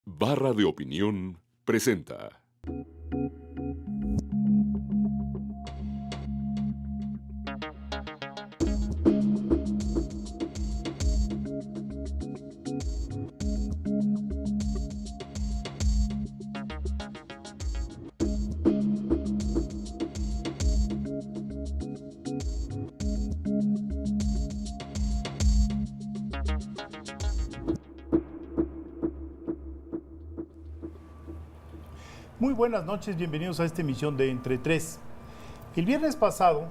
Barra de Opinión presenta. Muy buenas noches, bienvenidos a esta emisión de Entre Tres. El viernes pasado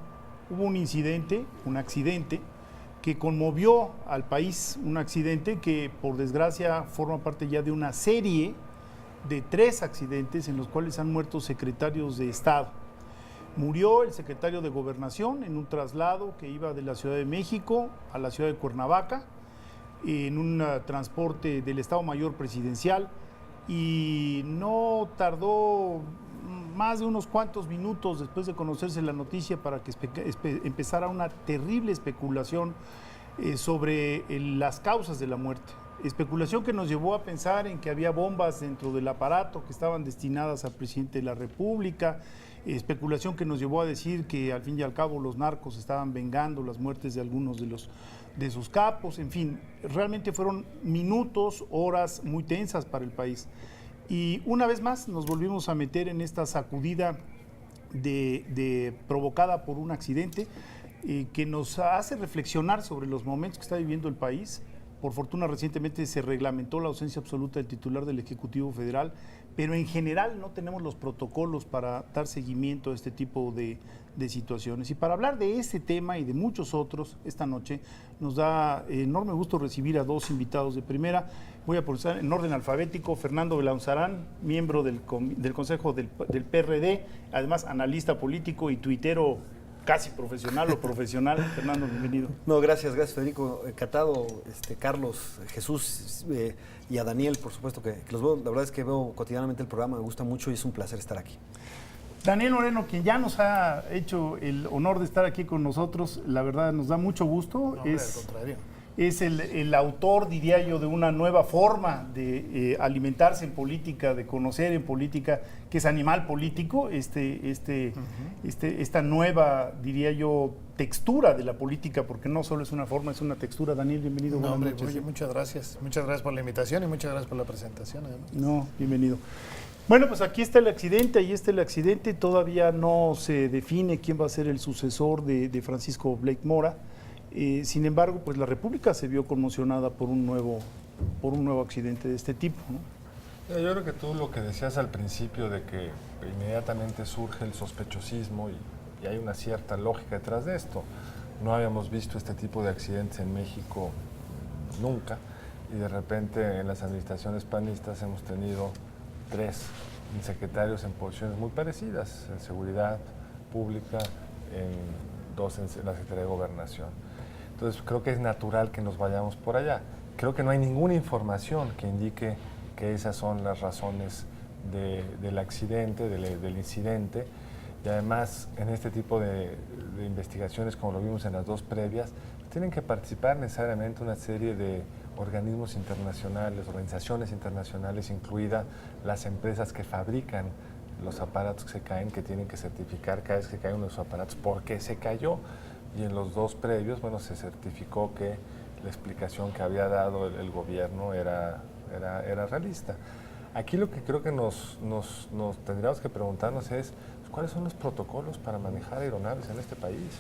hubo un incidente, un accidente, que conmovió al país, un accidente que por desgracia forma parte ya de una serie de 3 accidentes en los cuales han muerto secretarios de Estado. Murió el secretario de Gobernación en un traslado que iba de la Ciudad de México a la ciudad de Cuernavaca, en un transporte del Estado Mayor Presidencial, y no tardó más de unos cuantos minutos después de conocerse la noticia para que empezara una terrible especulación sobre las causas de la muerte. Especulación que nos llevó a pensar en que había bombas dentro del aparato que estaban destinadas al presidente de la República, especulación que nos llevó a decir que al fin y al cabo los narcos estaban vengando las muertes de algunos de sus capos. En fin, realmente fueron minutos, horas muy tensas para el país. Y una vez más nos volvimos a meter en esta sacudida provocada por un accidente que nos hace reflexionar sobre los momentos que está viviendo el país. Por fortuna recientemente se reglamentó la ausencia absoluta del titular del Ejecutivo Federal, pero en general no tenemos los protocolos para dar seguimiento a este tipo de situaciones. Y para hablar de este tema y de muchos otros, esta noche nos da enorme gusto recibir a 2 invitados de primera. Voy a poner en orden alfabético: Fernando Belaunzarán, miembro del Consejo del PRD, además analista político y tuitero casi profesional o profesional. Fernando, bienvenido. No, gracias Federico, encantado, Carlos, Jesús y a Daniel, por supuesto que los veo. La verdad es que veo cotidianamente el programa, me gusta mucho y es un placer estar aquí. Daniel Moreno, quien ya nos ha hecho el honor de estar aquí con nosotros, la verdad nos da mucho gusto. No, al contrario. Es el autor, diría yo, de una nueva forma de alimentarse en política, de conocer en política, que es Animal Político, esta nueva, diría yo, textura de la política, porque no solo es una forma, es una textura. Daniel, bienvenido. No, hombre, oye, muchas gracias por la invitación y muchas gracias por la presentación, además. No, bienvenido. Bueno, pues aquí está el accidente, ahí está el accidente. Todavía no se define quién va a ser el sucesor de Francisco Blake Mora. Sin embargo, pues la República se vio conmocionada por un nuevo accidente de este tipo, ¿no? Yo creo que tú lo que decías al principio de que inmediatamente surge el sospechosismo y hay una cierta lógica detrás de esto. No habíamos visto este tipo de accidentes en México nunca y de repente en las administraciones panistas hemos tenido 3 secretarios en posiciones muy parecidas, en seguridad pública, en 2 en la Secretaría de Gobernación. Entonces creo que es natural que nos vayamos por allá. Creo que no hay ninguna información que indique que esas son las razones del accidente, del incidente, y además en este tipo de investigaciones, como lo vimos en las 2 previas, tienen que participar necesariamente una serie de organismos internacionales, organizaciones internacionales, incluidas las empresas que fabrican los aparatos que se caen, que tienen que certificar cada vez que cae uno de sus aparatos por qué se cayó. Y en los 2 previos, bueno, se certificó que la explicación que había dado el gobierno era realista. Aquí lo que creo que nos tendríamos que preguntarnos es cuáles son los protocolos para manejar aeronaves en este país.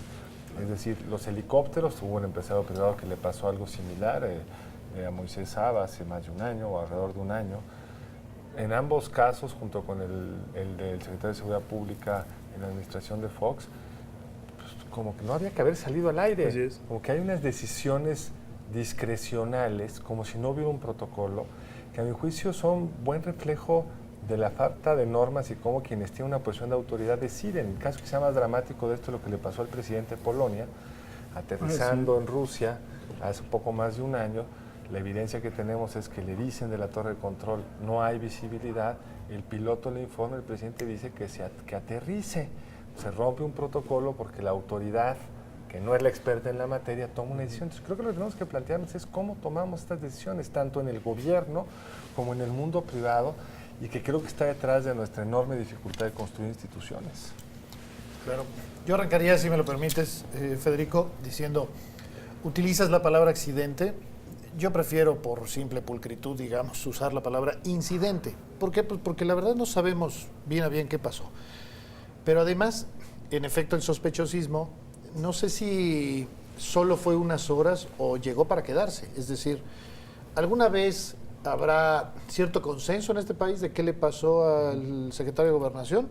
Es decir, los helicópteros, hubo un empresario privado que le pasó algo similar a Moisés Saba hace más de un año o alrededor de un año. En ambos casos, junto con el del secretario de Seguridad Pública en la administración de Fox, pues, como que no había que haber salido al aire. Así es. Como que hay unas decisiones discrecionales, como si no hubiera un protocolo, que a mi juicio son buen reflejo de la falta de normas y cómo quienes tienen una posición de autoridad deciden. El caso que sea más dramático de esto es lo que le pasó al presidente de Polonia, aterrizando en Rusia hace poco más de un año. La evidencia que tenemos es que le dicen de la torre de control, no hay visibilidad, el piloto le informa, el presidente dice que aterrice. Se rompe un protocolo porque la autoridad que no es la experta en la materia, toma una decisión. Entonces, creo que lo que tenemos que plantearnos es cómo tomamos estas decisiones, tanto en el gobierno como en el mundo privado, y que creo que está detrás de nuestra enorme dificultad de construir instituciones. Claro. Yo arrancaría, si me lo permites, Federico, diciendo, utilizas la palabra accidente. Yo prefiero, por simple pulcritud, digamos, usar la palabra incidente. ¿Por qué? Pues porque la verdad no sabemos bien a bien qué pasó. Pero además, en efecto, el sospechosismo, no sé si solo fue unas horas o llegó para quedarse. Es decir, ¿alguna vez habrá cierto consenso en este país de qué le pasó al secretario de Gobernación?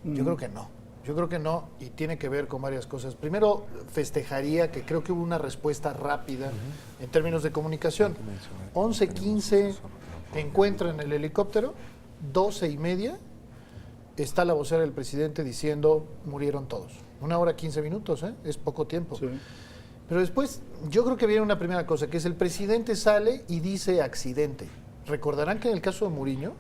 Yo creo que no. Yo creo que no, y tiene que ver con varias cosas. Primero, festejaría que creo que hubo una respuesta rápida en términos de comunicación. 11:15 encuentran el helicóptero, 12:30 está la vocera del presidente diciendo murieron todos. 1 hora 15 minutos, es poco tiempo. Sí. Pero después, yo creo que viene una primera cosa, que es el presidente sale y dice accidente. Recordarán que en el caso de Muriño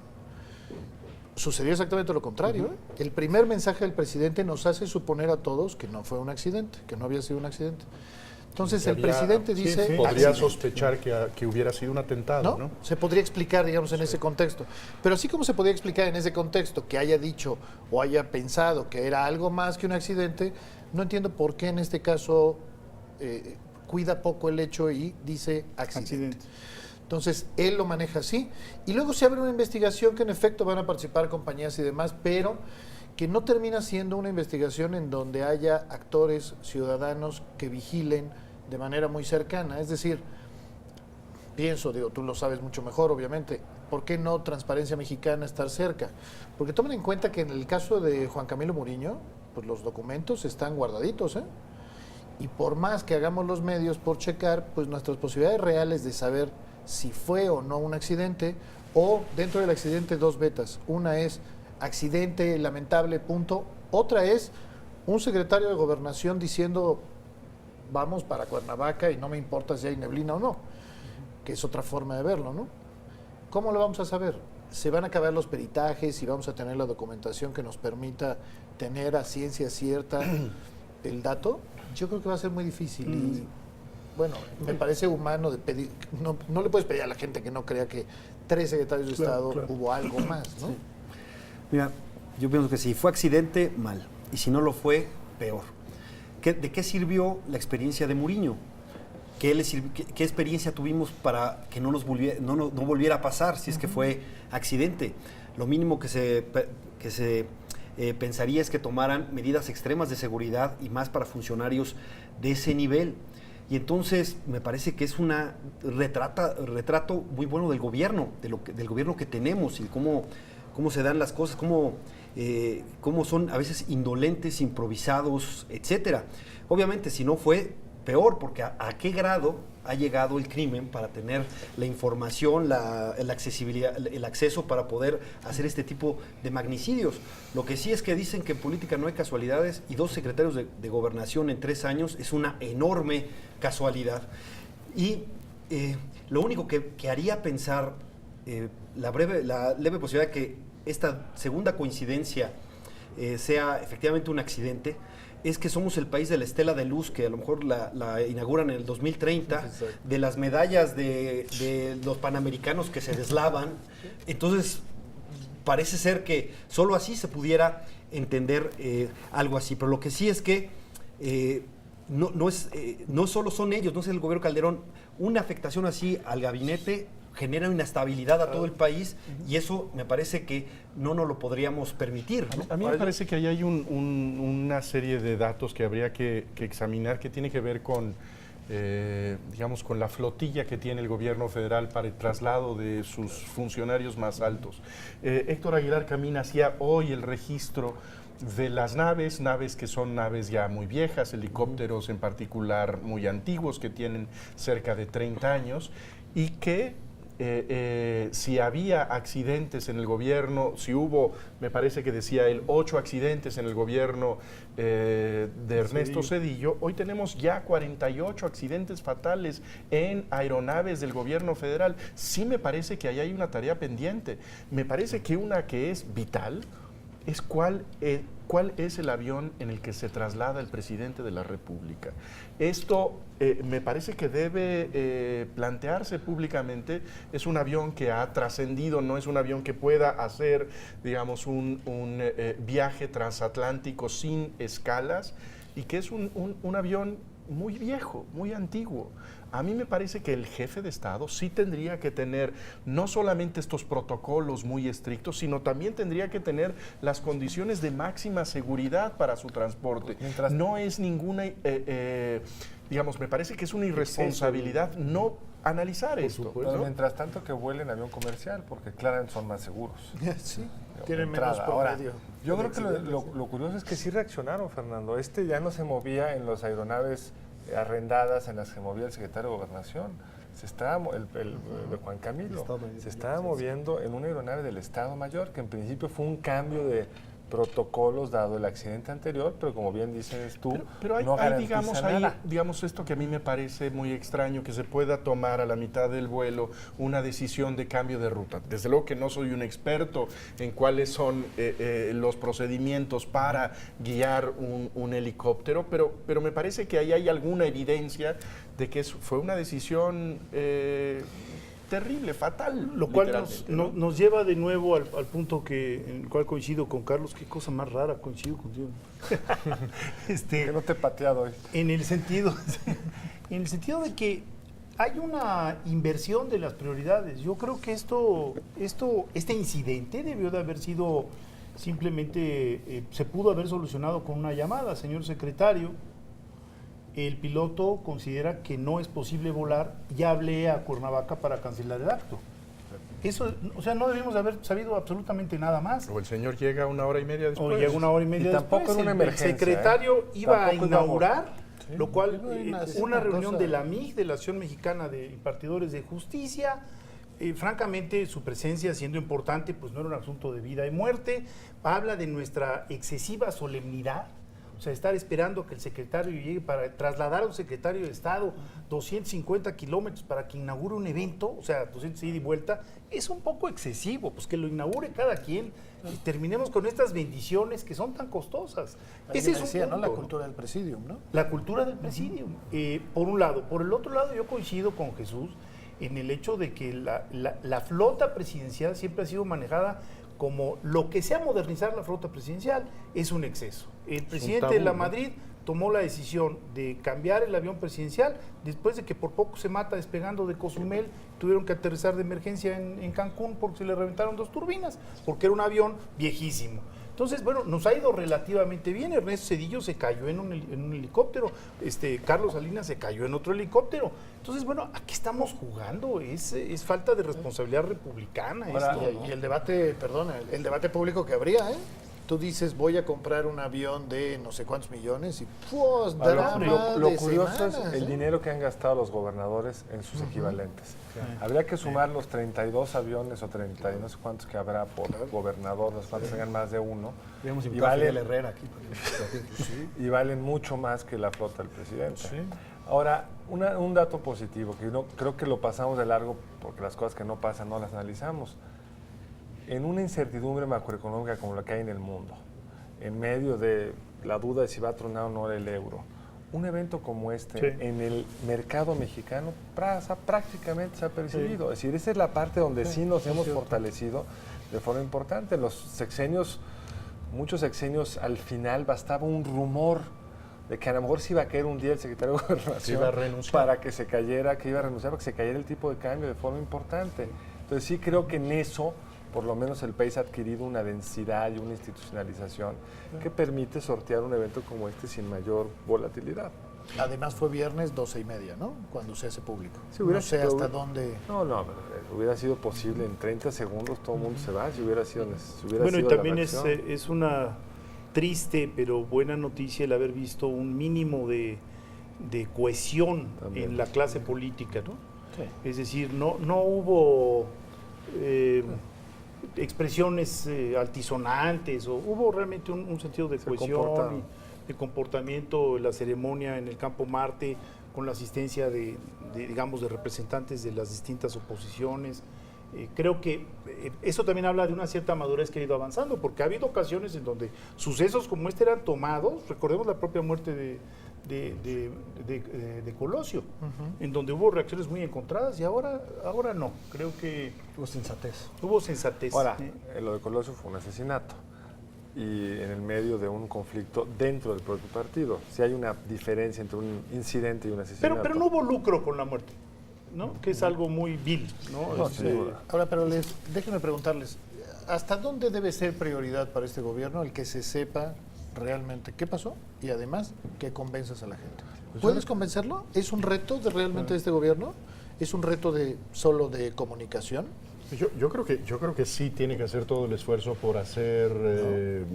sucedió exactamente lo contrario. El primer mensaje del presidente nos hace suponer a todos que no fue un accidente, que no había sido un accidente. Entonces el presidente dice... sí. Podría accidente. sospechar que hubiera sido un atentado, ¿no? Se podría explicar, digamos, en ese contexto. Pero así como se podría explicar en ese contexto que haya dicho o haya pensado que era algo más que un accidente, no entiendo por qué en este caso cuida poco el hecho y dice accidente. Entonces, él lo maneja así. Y luego se abre una investigación que en efecto van a participar compañías y demás, pero que no termina siendo una investigación en donde haya actores, ciudadanos que vigilen de manera muy cercana. Es decir, pienso, digo, tú lo sabes mucho mejor, obviamente, ¿por qué no Transparencia Mexicana estar cerca? Porque tomen en cuenta que en el caso de Juan Camilo Muriño, pues los documentos están guardaditos, y por más que hagamos los medios por checar, pues nuestras posibilidades reales de saber si fue o no un accidente, o dentro del accidente dos vetas. Una es accidente lamentable, punto. Otra es un secretario de Gobernación diciendo vamos para Cuernavaca y no me importa si hay neblina o no, que es otra forma de verlo, ¿no? ¿Cómo lo vamos a saber? Se van a acabar los peritajes y vamos a tener la documentación que nos permita tener a ciencia cierta el dato. Yo creo que va a ser muy difícil y bueno, me parece humano de pedir, no le puedes pedir a la gente que no crea que 3 secretarios de Estado hubo algo más, ¿no? Sí. Mira, yo pienso que si fue accidente, mal. Y si no lo fue, peor. ¿De qué sirvió la experiencia de Muriño? ¿Qué experiencia tuvimos para que no volviera a pasar si es que fue accidente? Lo mínimo que se pensaría es que tomaran medidas extremas de seguridad y más para funcionarios de ese nivel. Y entonces me parece que es un retrato muy bueno del gobierno, del gobierno que tenemos y cómo se dan las cosas, cómo son a veces indolentes, improvisados, etcétera. Obviamente, si no fue peor, porque a qué grado ha llegado el crimen para tener la información, la accesibilidad, el acceso para poder hacer este tipo de magnicidios. Lo que sí es que dicen que en política no hay casualidades y 2 secretarios de gobernación en 3 años es una enorme casualidad. Y lo único que haría pensar la leve posibilidad de que esta segunda coincidencia sea efectivamente un accidente, es que somos el país de la estela de luz, que a lo mejor la inauguran en el 2030, exacto, de las medallas de los panamericanos que se deslavan. Entonces, parece ser que solo así se pudiera entender algo así. Pero lo que sí es que no solo son ellos, no es el gobierno Calderón. Una afectación así al gabinete genera inestabilidad a todo el país y eso me parece que no nos lo podríamos permitir, ¿no? A mí me parece que ahí hay una serie de datos que habría que examinar que tiene que ver con, digamos, con la flotilla que tiene el gobierno federal para el traslado de sus funcionarios más altos. Héctor Aguilar camina hacia hoy el registro de las naves que son naves ya muy viejas, helicópteros en particular muy antiguos que tienen cerca de 30 años y que si había accidentes en el gobierno, si hubo, me parece que decía él, 8 accidentes en el gobierno de Ernesto Zedillo, hoy tenemos ya 48 accidentes fatales en aeronaves del gobierno federal. Sí me parece que ahí hay una tarea pendiente. Me parece que una que es vital, es cuál es el avión en el que se traslada el presidente de la República. Esto me parece que debe plantearse públicamente. Es un avión que ha trascendido, no es un avión que pueda hacer, digamos, un viaje transatlántico sin escalas, y que es un avión muy viejo, muy antiguo. A mí me parece que el jefe de Estado sí tendría que tener no solamente estos protocolos muy estrictos, sino también tendría que tener las condiciones de máxima seguridad para su transporte. No es ninguna, digamos, me parece que es una irresponsabilidad no analizar esto. Pero ¿no? mientras tanto que vuelen avión comercial, porque claramente son más seguros. Sí, De tienen menos entrada. Ahora, promedio. yo creo que lo curioso es que sí reaccionaron, Fernando. Ya no se movía en las aeronaves arrendadas en las que movía el secretario de Gobernación. De Juan Camilo. Se estaba moviendo en una aeronave del Estado Mayor, que en principio fue un cambio de protocolos dado el accidente anterior, pero como bien dices tú, pero hay, no digamos, nada. digamos esto que a mí me parece muy extraño, que se pueda tomar a la mitad del vuelo una decisión de cambio de ruta. Desde luego que no soy un experto en cuáles son los procedimientos para guiar un helicóptero, pero me parece que ahí hay alguna evidencia de que fue una decisión terrible, fatal. Lo cual ¿no? nos lleva de nuevo al punto en el cual coincido con Carlos. Qué cosa más rara, coincido contigo. Que no te he pateado hoy. En el sentido de que hay una inversión de las prioridades. Yo creo que este incidente debió de haber sido simplemente, se pudo haber solucionado con una llamada. Señor secretario, el piloto considera que no es posible volar, ya hablé a Cuernavaca para cancelar el acto. Eso, o sea, no debimos haber sabido absolutamente nada más. O el señor llega una hora y media después. O llega una hora y media Y tampoco después. era una emergencia, el secretario iba a Tampoco íbamos. inaugurar, Sí, lo cual, una una reunión cosa. de la MIG, de la Asociación Mexicana de Impartidores de Justicia. Francamente, su presencia, siendo importante, pues no era un asunto de vida y muerte. Habla de nuestra excesiva solemnidad. O sea, estar esperando que el secretario llegue para trasladar a un secretario de Estado 250 kilómetros para que inaugure un evento, o sea, 200 ida y vuelta, es un poco excesivo. Pues que lo inaugure cada quien y terminemos con estas bendiciones que son tan costosas. Ese es un decía, punto, ¿no? La ¿no? cultura del presidium, ¿no? La cultura del presidium, por un lado. Por el otro lado, yo coincido con Jesús en el hecho de que la flota presidencial siempre ha sido manejada como lo que sea modernizar la flota presidencial es un exceso. El presidente de la Madrid tomó la decisión de cambiar el avión presidencial después de que por poco se mata despegando de Cozumel. Tuvieron que aterrizar de emergencia en Cancún porque se le reventaron 2 turbinas, porque era un avión viejísimo. Entonces, bueno, nos ha ido relativamente bien. Ernesto Zedillo se cayó en un helicóptero, Carlos Salinas se cayó en otro helicóptero. Entonces, bueno, ¿a qué estamos jugando? Es falta de responsabilidad republicana. Ahora, esto, ¿no? Y el debate, perdona, el debate público que habría, ¿eh? Tú dices, voy a comprar un avión de no sé cuántos millones y ¡pues! Drama Lo de curioso semanas, es el ¿eh? dinero que han gastado los gobernadores en sus equivalentes. Habría que sumar los 32 aviones o 30 y no sé cuántos que habrá por gobernador, los cuantos tengan más de uno. Digamos, Y invitar a vale- Fidel Herrera aquí. y valen mucho más que la flota del presidente. Ahora, un dato positivo, que no creo que lo pasamos de largo porque las cosas que no pasan no las analizamos. En una incertidumbre macroeconómica como la que hay en el mundo, en medio de la duda de si va a tronar o no el euro, un evento como este Sí. en el mercado mexicano prácticamente se ha percibido. Es decir, esa es la parte donde sí nos hemos fortalecido de forma importante. Los sexenios, muchos sexenios, al final bastaba un rumor de que a lo mejor se iba a caer un día el secretario de Gobernación iba a renunciar. para que se cayera, que iba a renunciar, para que se cayera el tipo de cambio de forma importante. Entonces sí creo que en eso, por lo menos el país ha adquirido una densidad y una institucionalización que permite sortear un evento como este sin mayor volatilidad. Además fue viernes 12:30, ¿no? Cuando se hace público. Sí, hubiera No sé sido- hasta dónde... No, hubiera sido posible en 30 segundos todo el mundo se va, si hubiera sido Bueno, y la también reacción. es una triste pero buena noticia el haber visto un mínimo de cohesión También. en la clase política, ¿no? Sí. Es decir, no hubo expresiones altisonantes, o hubo realmente un sentido de Se cohesión comportaron. y de comportamiento. La ceremonia en el Campo Marte con la asistencia digamos, de representantes de las distintas oposiciones. Creo que eso también habla de una cierta madurez que ha ido avanzando, porque ha habido ocasiones en donde sucesos como este eran tomados, recordemos la propia muerte de Colosio, en donde hubo reacciones muy encontradas y ahora no, creo que Hubo sensatez. hubo sensatez. Ahora, lo de Colosio fue un asesinato y en el medio de un conflicto dentro del propio partido. Si hay una diferencia entre un incidente y un asesinato. Pero no hubo lucro con la muerte, ¿no? Que es algo muy vil, ¿no? No, sin duda. Ahora, pero déjenme preguntarles, ¿hasta dónde debe ser prioridad para este gobierno el que se sepa realmente qué pasó y además que convenzas a la gente? ¿Puedes convencerlo? ¿Es un reto realmente de este gobierno? ¿Es un reto solo de comunicación? Yo creo que sí tiene que hacer todo el esfuerzo por hacer,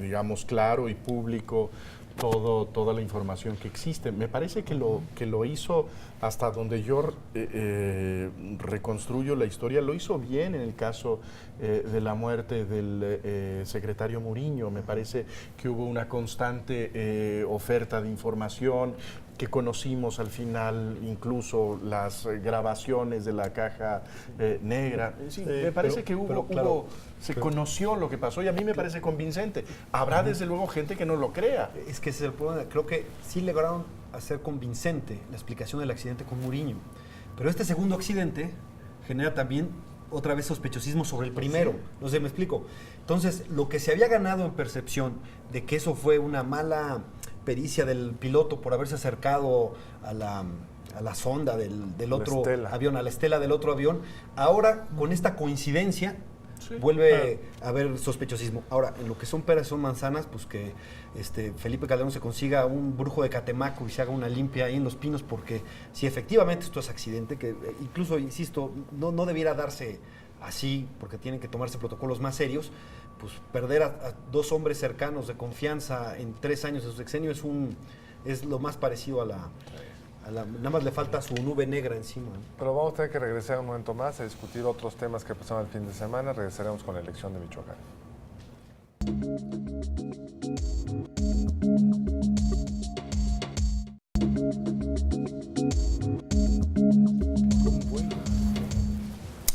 digamos, claro y público toda la información que existe. Me parece que lo hizo hasta donde yo reconstruyo la historia, lo hizo bien en el caso de la muerte del secretario Muriño. Me parece que hubo una constante oferta de información, que conocimos al final incluso las grabaciones de la caja negra. Sí, me parece que se conoció lo que pasó y a mí me parece convincente. Habrá desde luego gente que no lo crea. Es que ese es el problema. Creo que sí lograron hacer convincente la explicación del accidente con Muriño. Pero este segundo accidente genera también otra vez sospechosismo sobre el primero. No sé, me explico. Entonces, lo que se había ganado en percepción de que eso fue una mala pericia del piloto por haberse acercado a la sonda del otro avión, a la estela del otro avión, ahora con esta coincidencia vuelve a haber sospechosismo. Ahora, en lo que son peras y son manzanas, pues que Felipe Calderón se consiga un brujo de Catemaco y se haga una limpia ahí en Los Pinos, porque si efectivamente esto es accidente, que incluso, insisto, no debiera darse así, porque tienen que tomarse protocolos más serios, pues perder a dos hombres cercanos de confianza en 3 años de su sexenio es lo más parecido a la nada más le falta su nube negra encima. Pero vamos a tener que regresar un momento más a discutir otros temas que pasaron el fin de semana. Regresaremos con la elección de Michoacán.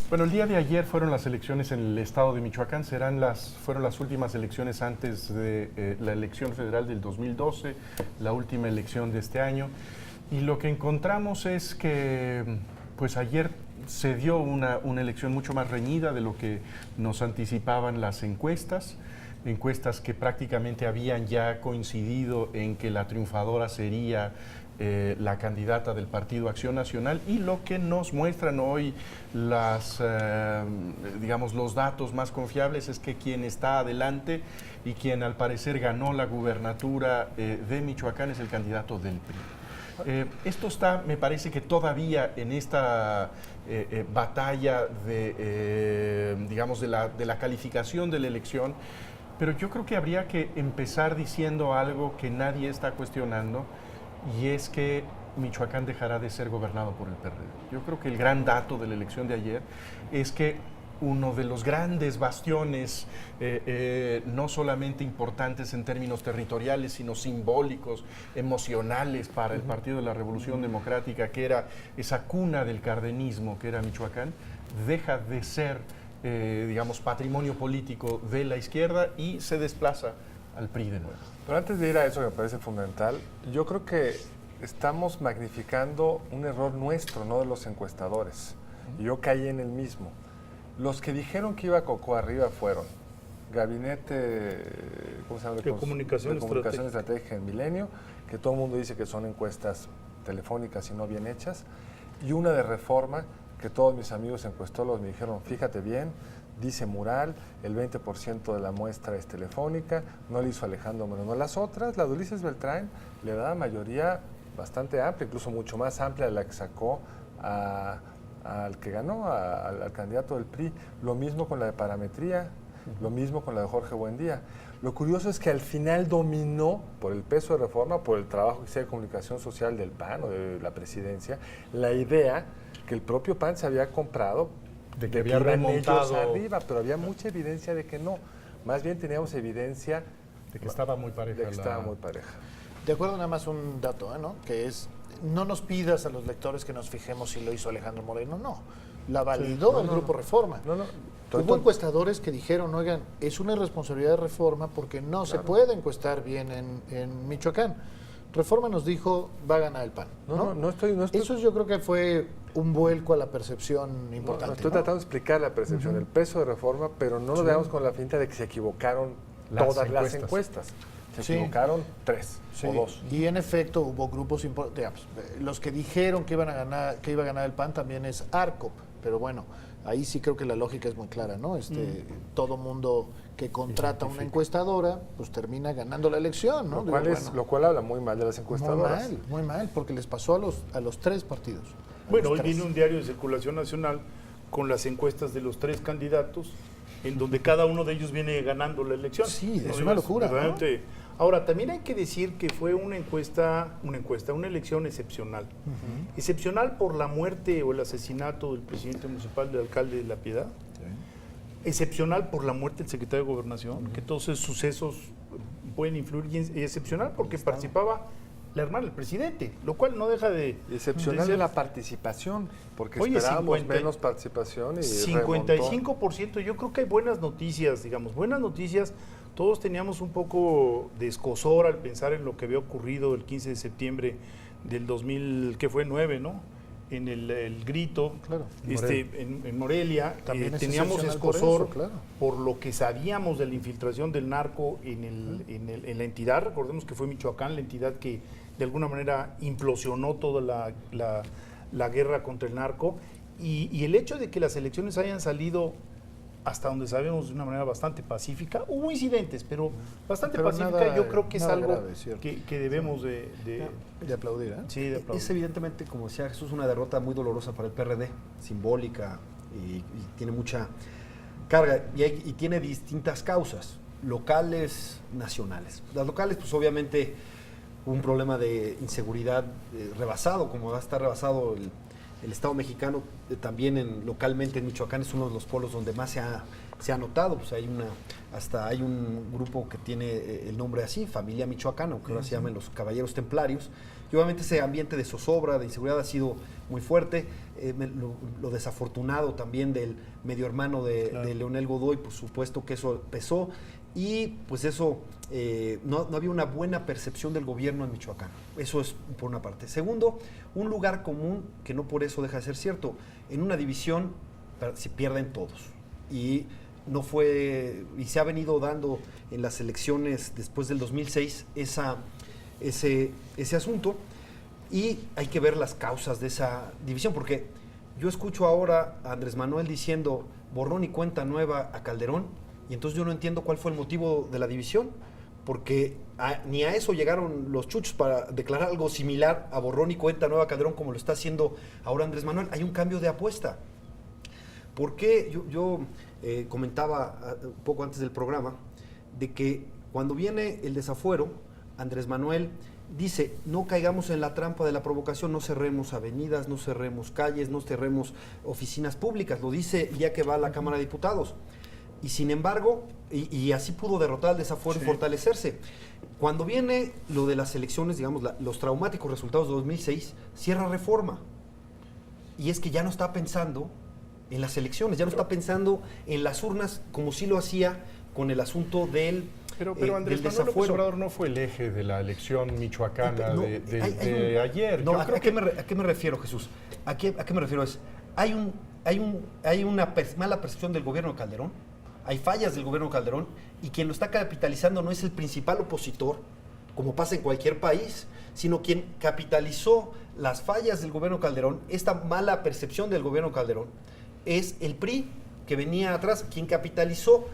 Bueno, el día de ayer fueron las elecciones en el estado de Michoacán, fueron las últimas elecciones antes de la elección federal del 2012, la última elección de este año. Y lo que encontramos es que pues ayer se dio una elección mucho más reñida de lo que nos anticipaban las encuestas que prácticamente habían ya coincidido en que la triunfadora sería la candidata del Partido Acción Nacional, y lo que nos muestran hoy los datos más confiables es que quien está adelante y quien al parecer ganó la gubernatura de Michoacán es el candidato del PRI. Esto está, me parece que todavía en esta batalla de la calificación de la elección, pero yo creo que habría que empezar diciendo algo que nadie está cuestionando, y es que Michoacán dejará de ser gobernado por el PRD. Yo creo que el gran dato de la elección de ayer es que uno de los grandes bastiones, no solamente importantes en términos territoriales, sino simbólicos, emocionales para el Partido de la Revolución Democrática, que era esa cuna del cardenismo, que era Michoacán, deja de ser, patrimonio político de la izquierda y se desplaza al PRI de nuevo. Pero antes de ir a eso, que me parece fundamental, yo creo que estamos magnificando un error nuestro, no de los encuestadores. Y yo caí en el mismo. Los que dijeron que iba Coco arriba fueron Gabinete de Comunicación Estratégica en Milenio, que todo el mundo dice que son encuestas telefónicas y no bien hechas, y una de Reforma, que todos mis amigos encuestólogos me dijeron, fíjate bien, dice Mural, el 20% de la muestra es telefónica, no le hizo Alejandro Moreno. Las otras, la de Ulises Beltrán, le da mayoría bastante amplia, incluso mucho más amplia de la que sacó al que ganó, al candidato del PRI. Lo mismo con la de Parametría, lo mismo con la de Jorge Buendía. Lo curioso es que al final dominó, por el peso de Reforma, por el trabajo que hizo de comunicación social del PAN o de la presidencia, la idea que el propio PAN se había comprado de que había remontado arriba, pero había mucha evidencia de que no. Más bien teníamos evidencia de que estaba muy pareja. De acuerdo, nada más un dato, ¿no? Que es, no nos pidas a los lectores que nos fijemos si lo hizo Alejandro Moreno, no. la validó el Grupo Reforma. Hubo encuestadores que dijeron, oigan, es una irresponsabilidad de Reforma porque no se puede encuestar bien en Michoacán. Reforma nos dijo, va a ganar el PAN. No estoy. Eso yo creo que fue un vuelco a la percepción importante. Estoy tratando de explicar la percepción, el peso de Reforma, pero no lo veamos con la finta de que se equivocaron todas las encuestas. Se equivocaron 3 o 2. Y en efecto hubo grupos importantes. Los que dijeron que iba a ganar el PAN también es ARCOP, pero bueno, ahí sí creo que la lógica es muy clara, ¿no? Todo mundo que contrata una encuestadora, pues termina ganando la elección, ¿no? Lo cual habla muy mal de las encuestadoras. Muy mal, porque les pasó a los 3 partidos. Bueno, hoy viene un diario de circulación nacional con las encuestas de los 3 candidatos, en donde cada uno de ellos viene ganando la elección. Sí, es una locura, ¿no? Ahora, también hay que decir que fue una elección excepcional. Excepcional por la muerte o el asesinato del presidente municipal, del alcalde de La Piedad. Excepcional por la muerte del secretario de Gobernación, que todos esos sucesos pueden influir. Y excepcional porque participaba la hermana del presidente, lo cual no deja de... Excepcional de la participación, porque esperábamos menos participación y 55%, yo creo que hay buenas noticias, buenas noticias. Todos teníamos un poco de escozor al pensar en lo que había ocurrido el 15 de septiembre del 2009, ¿no? En el grito, claro, en Morelia. Teníamos escozor por lo que sabíamos de la infiltración del narco en la entidad. Recordemos que fue Michoacán la entidad que de alguna manera implosionó toda la guerra contra el narco. Y el hecho de que las elecciones hayan salido hasta donde sabemos de una manera bastante pacífica. Hubo incidentes, pero bastante pacífica. Yo creo que es algo grave, que debemos de aplaudir. Sí, de aplaudir. Es evidentemente, como decía Jesús, una derrota muy dolorosa para el PRD, simbólica, y tiene mucha carga, y tiene distintas causas, locales, nacionales. Las locales, pues obviamente, un problema de inseguridad rebasado, como va a estar rebasado el Estado mexicano, también localmente en Michoacán es uno de los polos donde más se ha notado. Pues hay un grupo que tiene el nombre así, Familia Michoacana, que ahora se llaman los Caballeros Templarios, y obviamente ese ambiente de zozobra, de inseguridad ha sido muy fuerte. Lo desafortunado también del medio hermano de Leonel Godoy, por supuesto que eso pesó, y pues eso, no había una buena percepción del gobierno en Michoacán. Eso es por una parte. Segundo, un lugar común que no por eso deja de ser cierto. En una división se pierden todos. Y se ha venido dando en las elecciones después del 2006 ese asunto, y hay que ver las causas de esa división, porque yo escucho ahora a Andrés Manuel diciendo borrón y cuenta nueva a Calderón, y entonces yo no entiendo cuál fue el motivo de la división, porque ni a eso llegaron los chuchos para declarar algo similar a borrón y cuenta nueva a Calderón, como lo está haciendo ahora Andrés Manuel. Hay un cambio de apuesta. ¿Por qué? Yo comentaba un poco antes del programa de que cuando viene el desafuero, Andrés Manuel dice, no caigamos en la trampa de la provocación, no cerremos avenidas, no cerremos calles, no cerremos oficinas públicas. Lo dice ya que va a la Cámara de Diputados. Y sin embargo, y así pudo derrotar al desafuero y fortalecerse. Cuando viene lo de las elecciones, los traumáticos resultados de 2006, cierra Reforma. Y es que ya no está pensando en las elecciones, ya no está pensando en las urnas como sí lo hacía con el asunto del Pero Andrés Manuel López Obrador no fue el eje de la elección michoacana de ayer. No, ¿a qué me refiero, Jesús? ¿A qué me refiero? Hay una mala percepción del gobierno de Calderón, hay fallas del gobierno de Calderón, y quien lo está capitalizando no es el principal opositor, como pasa en cualquier país, sino quien capitalizó las fallas del gobierno de Calderón, esta mala percepción del gobierno de Calderón, es el PRI, que venía atrás, quien capitalizó,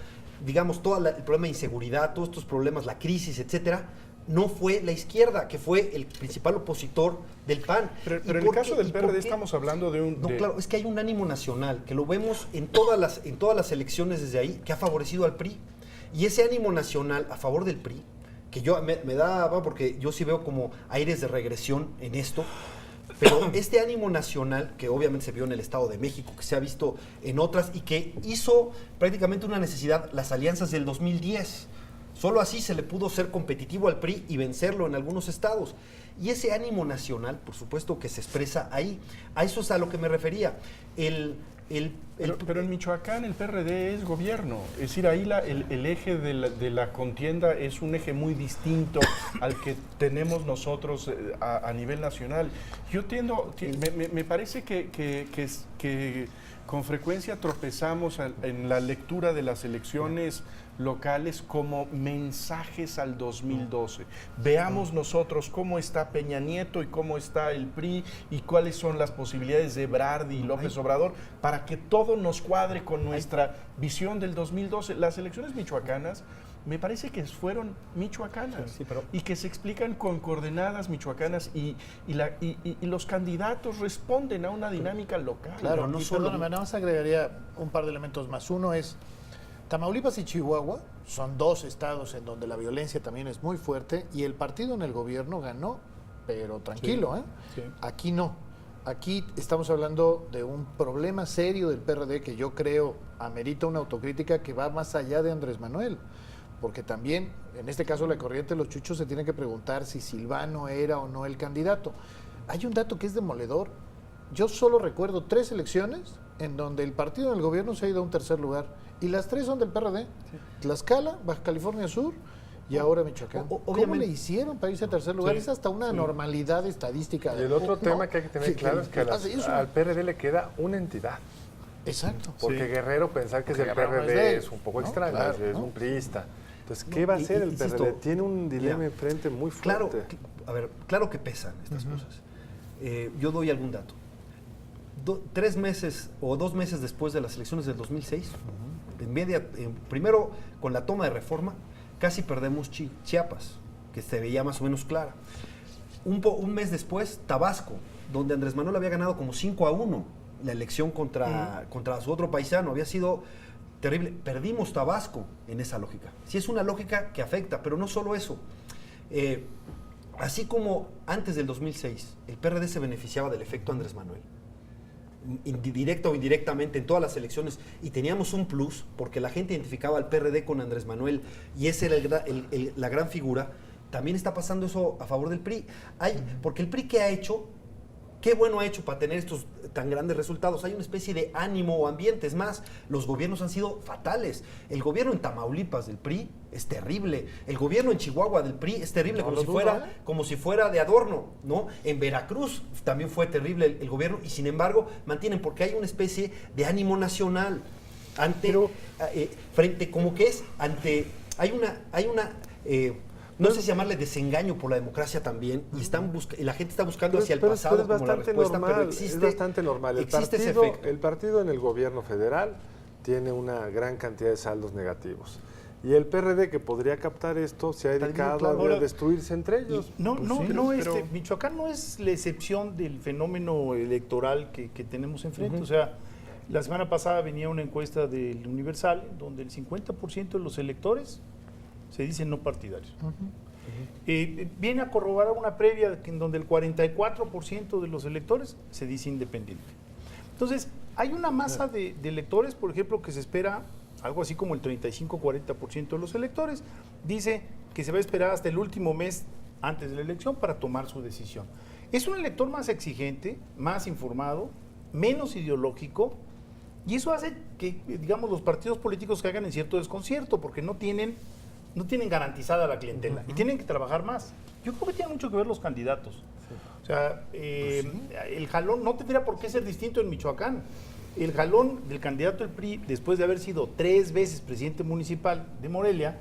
todo el problema de inseguridad, todos estos problemas, la crisis, etcétera. No fue la izquierda, que fue el principal opositor del PAN. Pero en el caso del PRD estamos hablando de un... Claro, es que hay un ánimo nacional, que lo vemos en todas las elecciones desde ahí, que ha favorecido al PRI. Y ese ánimo nacional a favor del PRI, que yo me da, porque yo sí veo como aires de regresión en esto, pero este ánimo nacional, que obviamente se vio en el Estado de México, que se ha visto en otras, y que hizo prácticamente una necesidad las alianzas del 2010, Solo así se le pudo ser competitivo al PRI y vencerlo en algunos estados. Y ese ánimo nacional, por supuesto, que se expresa ahí. A eso es a lo que me refería. Pero en Michoacán el PRD es gobierno, es decir, ahí el eje de la contienda es un eje muy distinto al que tenemos nosotros a nivel nacional. Yo me parece que con frecuencia tropezamos en la lectura de las elecciones locales como mensajes al 2012. Veamos nosotros cómo está Peña Nieto y cómo está el PRI y cuáles son las posibilidades de Ebrard y López Obrador para que todo nos cuadre con nuestra visión del 2012. Las elecciones michoacanas me parece que fueron michoacanas y que se explican con coordenadas michoacanas y los candidatos responden a una dinámica local. Claro, no solo. Perdóname, nada más agregaría un par de elementos más. Uno es, Tamaulipas y Chihuahua son dos estados en donde la violencia también es muy fuerte y el partido en el gobierno ganó, pero tranquilo, Sí. Aquí no. Aquí estamos hablando de un problema serio del PRD que yo creo amerita una autocrítica que va más allá de Andrés Manuel. Porque también, en este caso, la corriente de los chuchos se tiene que preguntar si Silvano era o no el candidato. Hay un dato que es demoledor. Yo solo recuerdo 3 elecciones en donde el partido en el gobierno se ha ido a un tercer lugar. Y las 3 son del PRD. Tlaxcala, Baja California Sur y ahora Michoacán. ¿Cómo le hicieron para irse a tercer lugar? Es hasta una normalidad estadística. Y el otro tema que hay que tener claro es que al PRD le queda una entidad. Exacto. Porque Guerrero pensar que es del PRD es un poco extraño, Claro, es un priista. Entonces, ¿qué va a hacer el PRD? Tiene un dilema enfrente muy fuerte. Claro que pesan estas cosas. Yo doy algún dato. 3 meses o 2 meses después de las elecciones del 2006, primero con la toma de Reforma, casi perdemos Chiapas, que se veía más o menos clara. Un mes después, Tabasco, donde Andrés Manuel había ganado como 5-1 la elección contra su otro paisano, había sido terrible. Perdimos Tabasco en esa lógica. Sí, es una lógica que afecta, pero no solo eso. Así como antes del 2006, el PRD se beneficiaba del efecto Andrés Manuel, directa o indirectamente en todas las elecciones, y teníamos un plus porque la gente identificaba al PRD con Andrés Manuel y esa era la gran figura. También está pasando eso a favor del PRI. Porque el PRI, ¿qué ha hecho? Qué bueno ha hecho para tener estos tan grandes resultados. Hay una especie de ánimo o ambiente. Es más, los gobiernos han sido fatales. El gobierno en Tamaulipas del PRI es terrible. El gobierno en Chihuahua del PRI es terrible, como si fuera de adorno, ¿no? En Veracruz también fue terrible el gobierno y sin embargo mantienen, porque hay una especie de ánimo nacional no sé si llamarle desengaño por la democracia también, y la gente está buscando hacia el pasado como la respuesta, pero existe, es bastante normal. El partido en el gobierno federal tiene una gran cantidad de saldos negativos. Y el PRD, que podría captar esto, se ha dedicado a destruirse entre ellos. Michoacán no es la excepción del fenómeno electoral que tenemos enfrente. O sea, la semana pasada venía una encuesta del Universal donde el 50% de los electores se dicen no partidarios. Viene a corroborar una previa en donde el 44% de los electores se dice independiente. Entonces, hay una masa de electores, por ejemplo, que se espera algo así como el 35-40% de los electores, dice que se va a esperar hasta el último mes antes de la elección para tomar su decisión. Es un elector más exigente, más informado, menos ideológico, y eso hace que, digamos, los partidos políticos caigan en cierto desconcierto, porque no tienen garantizada la clientela y tienen que trabajar más. Yo creo que tiene mucho que ver los candidatos. Sí. O sea, el jalón no tendría por qué ser distinto en Michoacán. El jalón del candidato del PRI, después de haber sido 3 veces presidente municipal de Morelia,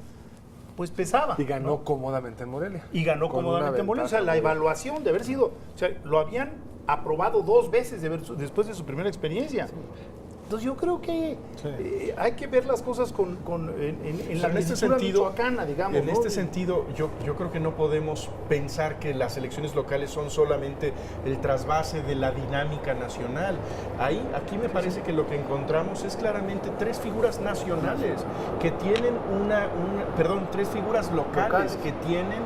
pues pesaba. Y ganó cómodamente en Morelia. O sea, la evaluación de haber sido, o sea, lo habían aprobado 2 veces después de su primera experiencia. Sí. Entonces yo creo que hay que ver las cosas en la mesura michoacana, digamos. En este sentido, yo creo que no podemos pensar que las elecciones locales son solamente el trasvase de la dinámica nacional. Aquí me parece que lo que encontramos es claramente 3 figuras nacionales que tienen 3 figuras locales que tienen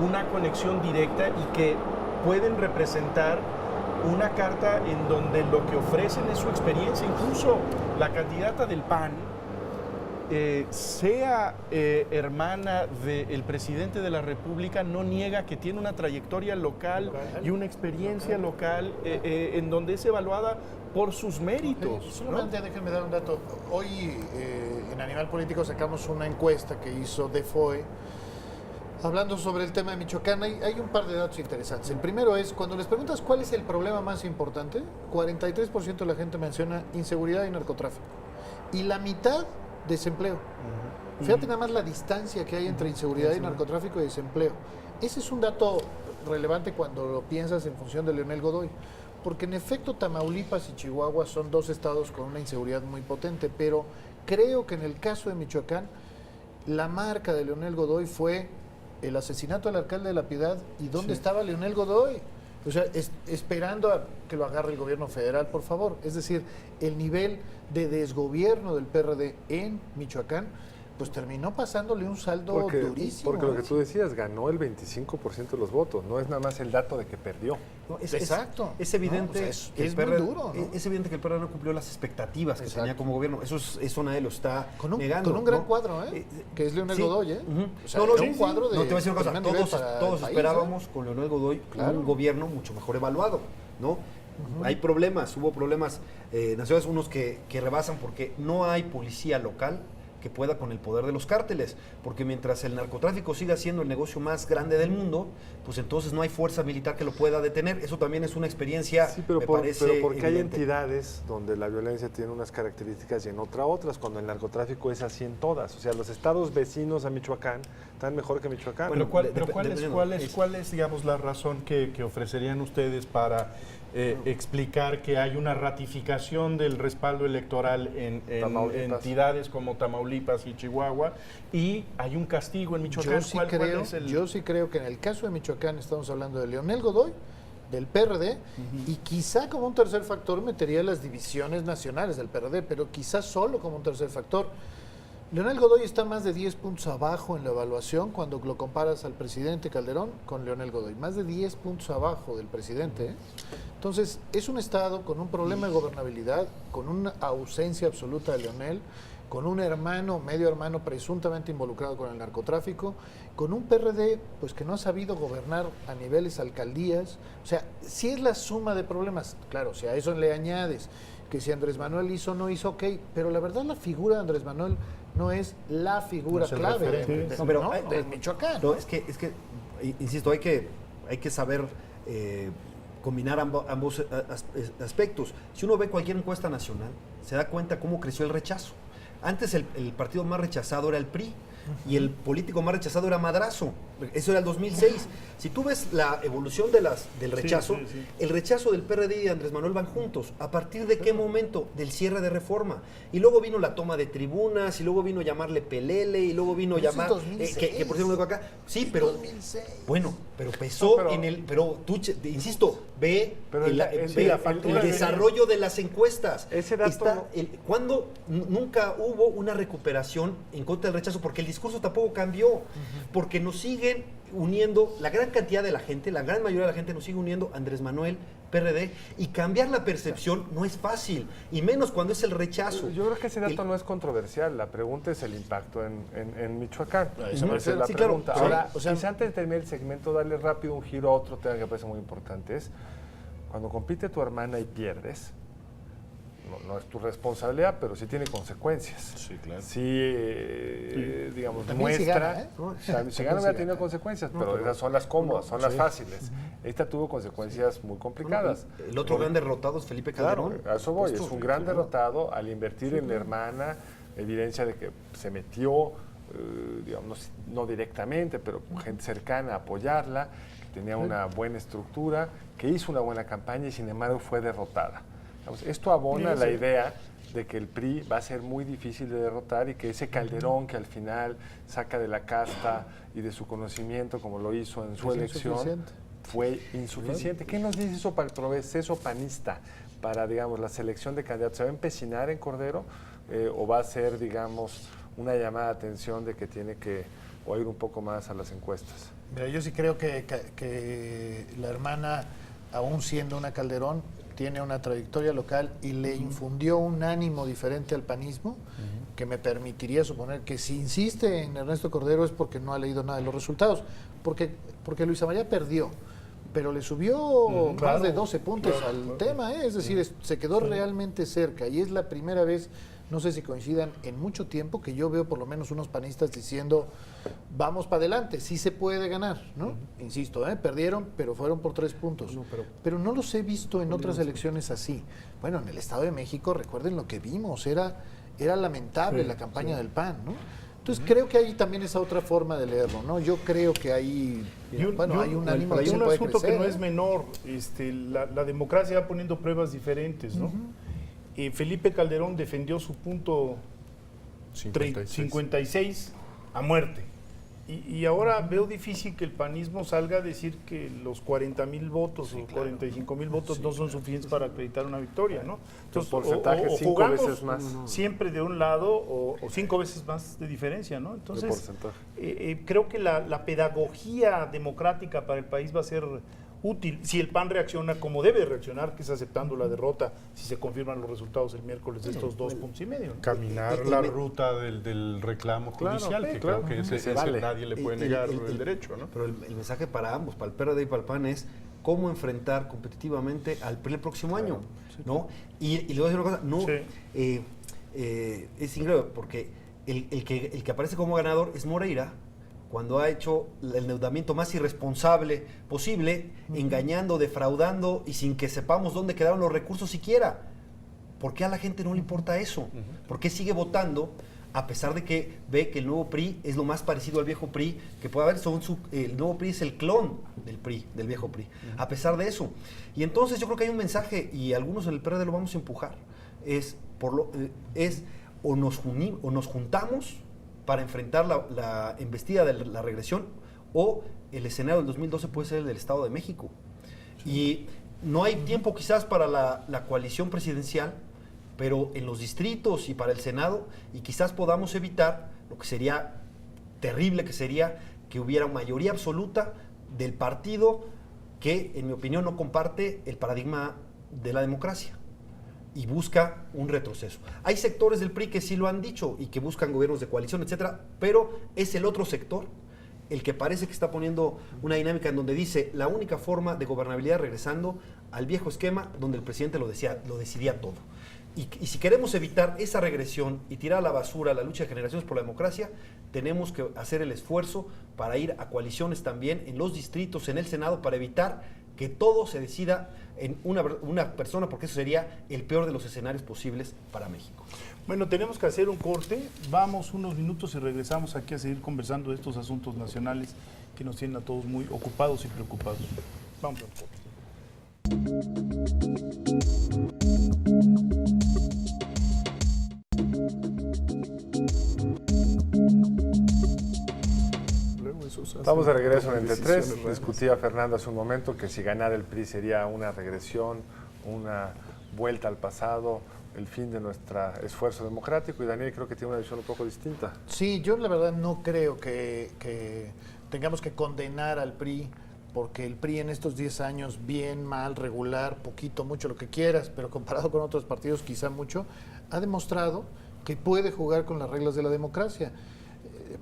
una conexión directa y que pueden representar una carta en donde lo que ofrecen es su experiencia. Incluso la candidata del PAN sea hermana del presidente de la República, no niega que tiene una trayectoria local y una experiencia local en donde es evaluada por sus méritos. Solamente déjenme dar un dato. Hoy en Animal Político sacamos una encuesta que hizo DEFOE hablando sobre el tema de Michoacán. Hay un par de datos interesantes. El primero es, cuando les preguntas cuál es el problema más importante, 43% de la gente menciona inseguridad y narcotráfico. Y la mitad, desempleo. Fíjate nada más la distancia que hay entre inseguridad y narcotráfico y desempleo. Ese es un dato relevante cuando lo piensas en función de Leonel Godoy. Porque en efecto Tamaulipas y Chihuahua son dos estados con una inseguridad muy potente, pero creo que en el caso de Michoacán, la marca de Leonel Godoy fue el asesinato del alcalde de La Piedad. ¿Y dónde estaba Leonel Godoy? O sea, esperando a que lo agarre el gobierno federal, por favor. Es decir, el nivel de desgobierno del PRD en Michoacán, pues terminó pasándole un saldo durísimo. Porque lo que tú decías, ganó el 25% de los votos, no es nada más el dato de que perdió. No, Exacto. Es evidente No, o sea, que es el muy PRD duro, ¿no? es evidente que el PRD no cumplió las expectativas que tenía como gobierno. Eso nadie lo está negando. Con un gran ¿no? cuadro, que es Leonel Godoy, ¿eh? Ujú. O sea, era un cuadro de... No, te voy a decir una cosa. primer nivel Todos para el esperábamos país, con Leonel Godoy Claro. un gobierno mucho mejor evaluado, ¿no? Hay problemas, hubo problemas nacionales, unos que rebasan porque no hay policía local que pueda con el poder de los cárteles, porque mientras el narcotráfico siga siendo el negocio más grande del mundo, pues entonces no hay fuerza militar que lo pueda detener. Eso también es una experiencia, Sí, pero, me pero parece porque hay evidente. entidades donde la violencia tiene unas características y en otras, cuando el narcotráfico es así en todas. O sea, los estados vecinos a Michoacán están mejor que Michoacán. Pero ¿cuál es, digamos, la razón que ofrecerían ustedes para explicar que hay una ratificación del respaldo electoral en entidades como Tamaulipas y Chihuahua y hay un castigo en Michoacán? Yo sí creo que en el caso de Michoacán estamos hablando de Leonel Godoy, del PRD, y quizá como un tercer factor metería las divisiones nacionales del PRD, pero quizá solo como un tercer factor. Leonel Godoy está más de 10 puntos abajo en la evaluación cuando lo comparas al presidente Calderón con Leonel Godoy. Más de 10 puntos abajo del presidente, ¿eh? Entonces, es un estado con un problema de gobernabilidad, con una ausencia absoluta de Leonel, con un hermano, medio hermano presuntamente involucrado con el narcotráfico, con un PRD pues que no ha sabido gobernar a niveles alcaldías. O sea, sí es la suma de problemas. Claro, si a eso le añades que si Andrés Manuel hizo o no hizo, ok, pero la verdad la figura de Andrés Manuel no es la figura clave de Michoacán. No, es que, insisto, hay que saber combinar ambos aspectos. Si uno ve cualquier encuesta nacional, se da cuenta cómo creció el rechazo. Antes el partido más rechazado era el PRI y el político más rechazado era Madrazo. Eso era el 2006. Si tú ves la evolución del rechazo, el rechazo del PRD y de Andrés Manuel van juntos. ¿A partir de qué momento? Del cierre de Reforma. Y luego vino la toma de tribunas, y luego vino llamarle pelele, y luego vino llamar... que por cierto, acá. Sí, pero... 2006. Bueno, pero pesó Pero tú, insisto, ve el desarrollo de las encuestas. Ese dato... ¿Cuándo nunca hubo una recuperación en contra del rechazo? Porque el discurso tampoco cambió. Porque nos siguen uniendo, la gran cantidad de la gente, la gran mayoría de la gente nos sigue uniendo a Andrés Manuel, PRD, y cambiar la percepción no es fácil, y menos cuando es el rechazo. Yo creo que ese dato no es controversial, la pregunta es el impacto en Michoacán. Esa es la sí, pregunta. claro. Ahora, o sea, quizá antes de terminar el segmento, darle rápido un giro a otro tema que me parece muy importante, es cuando compite tu hermana y pierdes, no es tu responsabilidad, pero sí tiene consecuencias. Sí, claro. Digamos, también muestra. Si gana hubiera tenido consecuencias, pero esas son las cómodas, son las fáciles. Esta tuvo consecuencias muy complicadas. El otro gran derrotado es Felipe Calderón. Claro, a eso voy. Es un gran derrotado al invertir en la hermana, evidencia de que se metió, digamos, no directamente, pero con gente cercana a apoyarla, que tenía una buena estructura, que hizo una buena campaña y sin embargo fue derrotada. Esto abona la idea de que el PRI va a ser muy difícil de derrotar y que ese Calderón que al final saca de la casta y de su conocimiento, como lo hizo en su elección, fue insuficiente. ¿Qué nos dice eso para el proceso panista, para, digamos, la selección de candidatos? ¿Se va a empecinar en Cordero o va a ser, digamos, una llamada de atención de que tiene que oír un poco más a las encuestas? Mira, yo sí creo que la hermana, aún siendo una Calderón, tiene una trayectoria local y le infundió un ánimo diferente al panismo, que me permitiría suponer que si insiste en Ernesto Cordero es porque no ha leído nada de los resultados, porque Luisa María perdió, pero le subió más claro, de 12 puntos al tema, es decir, se quedó realmente cerca, y es la primera vez, no sé si coincidan, en mucho tiempo que yo veo por lo menos unos panistas diciendo, vamos para adelante, sí se puede ganar, ¿no? Insisto, perdieron, pero fueron por 3 puntos. Pero no los he visto en otras elecciones así. Bueno, en el Estado de México, recuerden lo que vimos, era lamentable la campaña del PAN, ¿no? Entonces creo que hay también esa otra forma de leerlo, ¿no? Yo creo que hay un ánimo hay que se un puede asunto crecer, que no es menor. La democracia va poniendo pruebas diferentes, ¿no? Felipe Calderón defendió su punto 56 a muerte. Y ahora veo difícil que el panismo salga a decir que los 40,000 votos o 45,000 votos no son suficientes para acreditar una victoria, ¿no? Entonces, porcentaje o 5 jugamos veces más. siempre de un lado o 5 veces más de diferencia, ¿no? Entonces, creo que la pedagogía democrática para el país va a ser útil si el PAN reacciona como debe reaccionar, que es aceptando la derrota si se confirman los resultados el miércoles de estos 2 puntos y medio, ¿no? Caminar la ruta del reclamo judicial, que creo que ese nadie le puede negar el derecho, ¿no? Pero el mensaje para ambos, para el PRD y para el PAN, es cómo enfrentar competitivamente al PRI el próximo año, ¿no? Y le voy a decir una cosa, es increíble, porque el que aparece como ganador es Moreira, cuando ha hecho el endeudamiento más irresponsable posible, engañando, defraudando y sin que sepamos dónde quedaron los recursos siquiera. ¿Por qué a la gente no le importa eso? ¿Por qué sigue votando a pesar de que ve que el nuevo PRI es lo más parecido al viejo PRI que puede haber? El nuevo PRI es el clon del PRI, del viejo PRI, a pesar de eso. Y entonces yo creo que hay un mensaje, y algunos en el PRD lo vamos a empujar, o nos juntamos para enfrentar la embestida de la regresión, o el escenario del 2012 puede ser el del Estado de México. Y no hay tiempo quizás para la coalición presidencial, pero en los distritos y para el Senado, y quizás podamos evitar lo que sería terrible, que sería que hubiera mayoría absoluta del partido que, en mi opinión, no comparte el paradigma de la democracia y busca un retroceso. Hay sectores del PRI que sí lo han dicho y que buscan gobiernos de coalición, etcétera, pero es el otro sector el que parece que está poniendo una dinámica en donde dice la única forma de gobernabilidad regresando al viejo esquema donde el presidente lo decidía todo. Y si queremos evitar esa regresión y tirar a la basura la lucha de generaciones por la democracia, tenemos que hacer el esfuerzo para ir a coaliciones también en los distritos, en el Senado, para evitar que todo se decida en una persona, porque eso sería el peor de los escenarios posibles para México. Bueno, tenemos que hacer un corte, vamos unos minutos y regresamos aquí a seguir conversando de estos asuntos nacionales que nos tienen a todos muy ocupados y preocupados. Vamos al corte. Estamos de regreso en Entre Tres. Discutía Fernando hace un momento que si ganara el PRI sería una regresión, una vuelta al pasado, el fin de nuestro esfuerzo democrático, y Daniel creo que tiene una visión un poco distinta. Sí, yo la verdad no creo que tengamos que condenar al PRI, porque el PRI en estos 10 años, bien, mal, regular, poquito, mucho, lo que quieras, pero comparado con otros partidos quizá mucho, ha demostrado que puede jugar con las reglas de la democracia.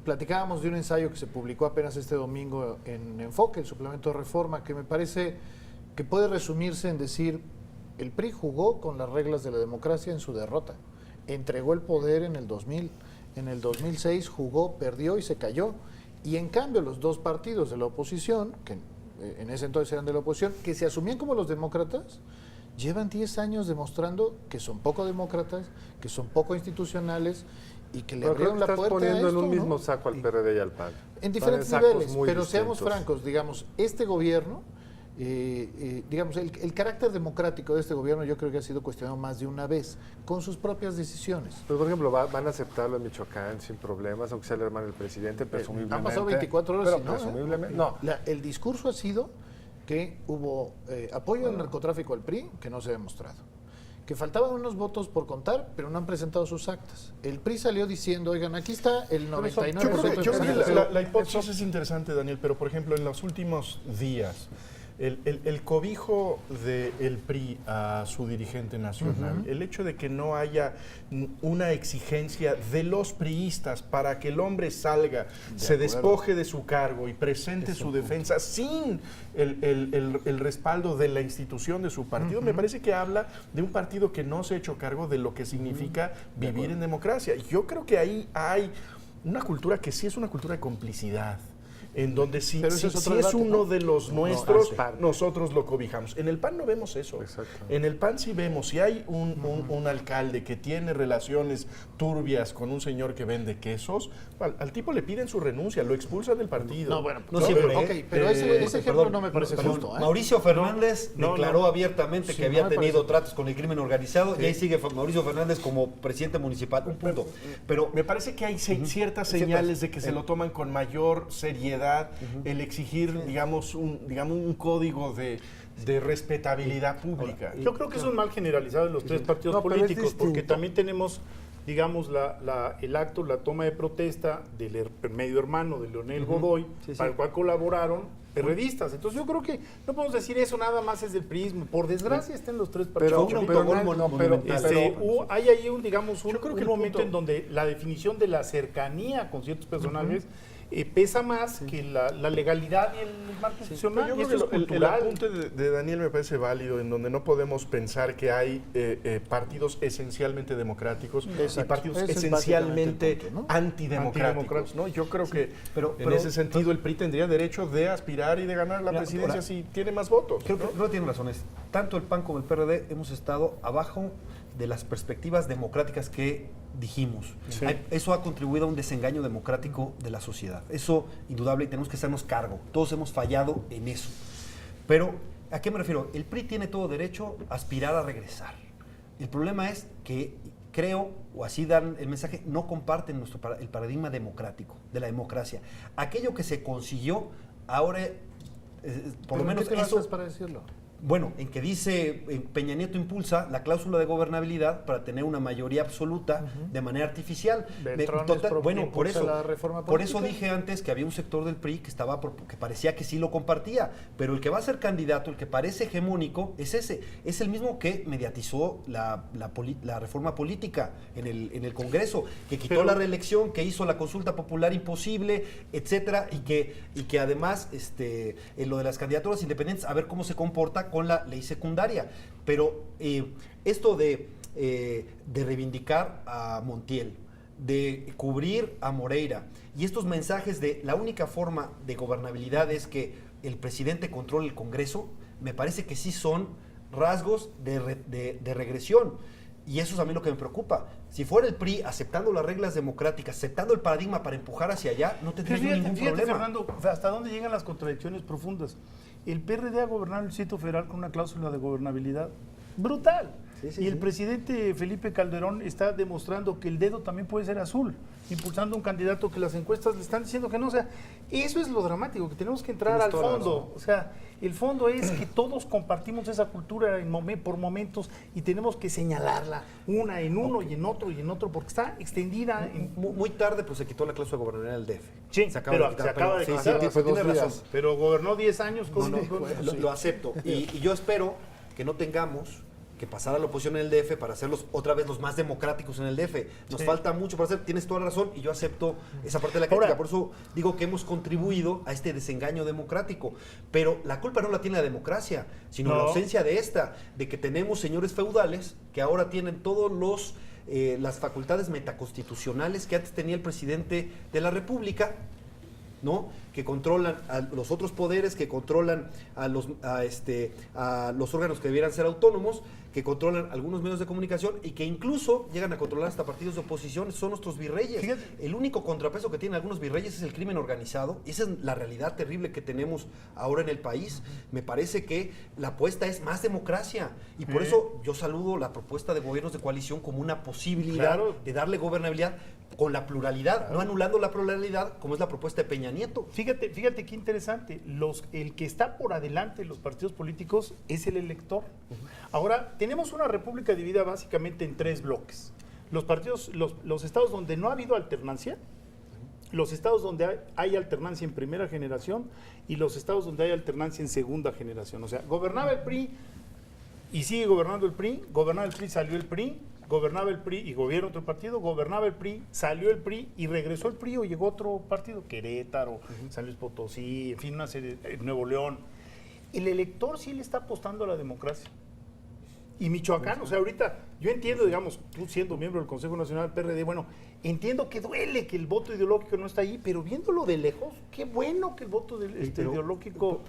Platicábamos de un ensayo que se publicó apenas este domingo en Enfoque, el suplemento de Reforma, que me parece que puede resumirse en decir: el PRI jugó con las reglas de la democracia en su derrota, entregó el poder en el 2000, en el 2006 jugó, perdió y se cayó, y en cambio los dos partidos de la oposición, que en ese entonces eran de la oposición, que se asumían como los demócratas, llevan 10 años demostrando que son poco demócratas, que son poco institucionales, y que le abrieron la puerta a esto, poniendo en un mismo ¿no? saco al PRD y al PAN. En diferentes niveles, pero seamos francos, digamos, este gobierno, digamos, el carácter democrático de este gobierno yo creo que ha sido cuestionado más de una vez, con sus propias decisiones. Pero, por ejemplo, van a aceptarlo en Michoacán sin problemas, aunque sea el hermano del presidente, presumiblemente. Han pasado 24 horas pero y no, presumiblemente, no. El discurso ha sido que hubo apoyo al narcotráfico al PRI, que no se ha demostrado. Que faltaban unos votos por contar, pero no han presentado sus actas. El PRI salió diciendo, oigan, aquí está el 99%. Yo creo que la hipótesis es interesante, Daniel, pero por ejemplo, en los últimos días, el cobijo del PRI a su dirigente nacional, el hecho de que no haya una exigencia de los priistas para que el hombre salga, se despoje de su cargo y presente su defensa sin el respaldo de la institución de su partido, me parece que habla de un partido que no se ha hecho cargo de lo que significa vivir en democracia. Y yo creo que ahí hay una cultura que sí es una cultura de complicidad, en donde si es uno de los nuestros, nosotros lo cobijamos. En el PAN no vemos eso. En el PAN sí vemos, si hay un alcalde que tiene relaciones turbias con un señor que vende quesos, al tipo le piden su renuncia, lo expulsan del partido. No, bueno, No siempre, ok, pero ese ejemplo no me parece justo. Mauricio Fernández declaró abiertamente que había tenido tratos con el crimen organizado y ahí sigue Mauricio Fernández como presidente municipal. Un punto. Pero me parece que hay ciertas señales de que se lo toman con mayor seriedad, el exigir, digamos, un código de respetabilidad pública. Yo creo que es un mal generalizado en los tres partidos políticos, porque también tenemos, digamos, la toma de protesta del medio hermano de Leonel Godoy, para el cual colaboraron perredistas. Entonces yo creo que no podemos decir eso nada más es del priismo. Por desgracia está en los tres partidos políticos. Hay ahí un momento en donde la definición de la cercanía con ciertos personajes pesa más que la legalidad y el marco institucional. Yo creo que el apunte de Daniel me parece válido, en donde no podemos pensar que hay partidos esencialmente democráticos y partidos esencialmente antidemocráticos, ¿no? Yo creo que en ese sentido el PRI tendría derecho de aspirar y de ganar la presidencia si tiene más votos. Creo que tienen razones. Tanto el PAN como el PRD hemos estado abajo de las perspectivas democráticas que dijimos. Sí. Eso ha contribuido a un desengaño democrático de la sociedad. Eso, indudable, y tenemos que hacernos cargo. Todos hemos fallado en eso. Pero, ¿a qué me refiero? El PRI tiene todo derecho a aspirar a regresar. El problema es que, creo, o así dan el mensaje, no comparten el paradigma democrático, de la democracia. Aquello que se consiguió, ahora, por lo menos ¿qué te eso... basas para decirlo? Bueno, en que dice Peña Nieto impulsa la cláusula de gobernabilidad para tener una mayoría absoluta de manera artificial. Por eso dije antes que había un sector del PRI que parecía que sí lo compartía, pero el que va a ser candidato, el que parece hegemónico, es ese. Es el mismo que mediatizó la reforma política en el Congreso, que quitó la reelección, que hizo la consulta popular imposible, etcétera, y que además en lo de las candidaturas independientes, a ver cómo se comporta con la ley secundaria. Pero esto de reivindicar a Montiel, de cubrir a Moreira, y estos mensajes de la única forma de gobernabilidad es que el presidente controle el Congreso, me parece que sí son rasgos de regresión. Y eso es a mí lo que me preocupa. Si fuera el PRI aceptando las reglas democráticas, aceptando el paradigma para empujar hacia allá, no tendría ningún problema. Fernando, ¿hasta dónde llegan las contradicciones profundas? El PRD ha gobernado el Distrito Federal con una cláusula de gobernabilidad brutal. Y el presidente Felipe Calderón está demostrando que el dedo también puede ser azul, impulsando un candidato que las encuestas le están diciendo que no. O sea, eso es lo dramático, que tenemos que entrar al fondo. O sea, el fondo es que todos compartimos esa cultura por momentos y tenemos que señalarla en uno y en otro, porque está extendida. Muy tarde pues se quitó la cláusula de gobernabilidad del DF. Sí, se acaba de quitar. Tiene razón. Pero gobernó 10 años. Lo acepto. Y yo espero que no tengamos que pasar a la oposición en el DF para hacerlos otra vez los más democráticos en el DF. Nos falta mucho para hacer, tienes toda la razón, y yo acepto esa parte de la crítica. Por eso digo que hemos contribuido a este desengaño democrático. Pero la culpa no la tiene la democracia, sino la ausencia de que tenemos señores feudales que ahora tienen todos las facultades metaconstitucionales que antes tenía el presidente de la República, ¿no? Que controlan a los otros poderes, que controlan a los órganos que debieran ser autónomos, que controlan algunos medios de comunicación y que incluso llegan a controlar hasta partidos de oposición. Son nuestros virreyes. Fíjate. El único contrapeso que tienen algunos virreyes es el crimen organizado. Esa es la realidad terrible que tenemos ahora en el país. Me parece que la apuesta es más democracia, y por eso yo saludo la propuesta de gobiernos de coalición como una posibilidad de darle gobernabilidad con la pluralidad, no anulando la pluralidad como es la propuesta de Peña Nieto. Fíjate qué interesante. El que está por adelante de los partidos políticos es el elector. Ahora, tenemos una república dividida básicamente en 3 bloques. Los partidos, los estados donde no ha habido alternancia, los estados donde hay alternancia en primera generación y los estados donde hay alternancia en segunda generación. O sea, gobernaba el PRI y sigue gobernando el PRI, gobernaba el PRI, salió el PRI, gobernaba el PRI y gobierna otro partido, gobernaba el PRI, salió el PRI y regresó el PRI o llegó otro partido, Querétaro, San Luis Potosí, en fin, una serie, Nuevo León. El elector sí le está apostando a la democracia. Y Michoacán, o sea, ahorita, yo entiendo, digamos, tú siendo miembro del Consejo Nacional del PRD, bueno, entiendo que duele que el voto ideológico no está ahí, pero viéndolo de lejos, qué bueno que el voto ideológico,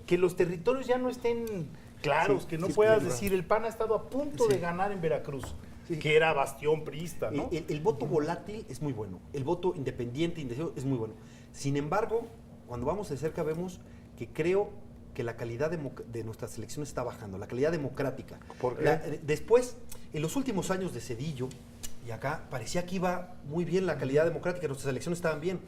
que los territorios ya no estén claros, que no puedas decir, el PAN ha estado a punto de ganar en Veracruz, que era bastión priista, ¿no? El voto volátil es muy bueno, el voto independiente, indeciso, es muy bueno. Sin embargo, cuando vamos de cerca vemos que creo que la calidad de nuestras elecciones está bajando, la calidad democrática. ¿Por qué? Después, en los últimos años de Zedillo, y acá parecía que iba muy bien la calidad democrática, nuestras elecciones estaban bien.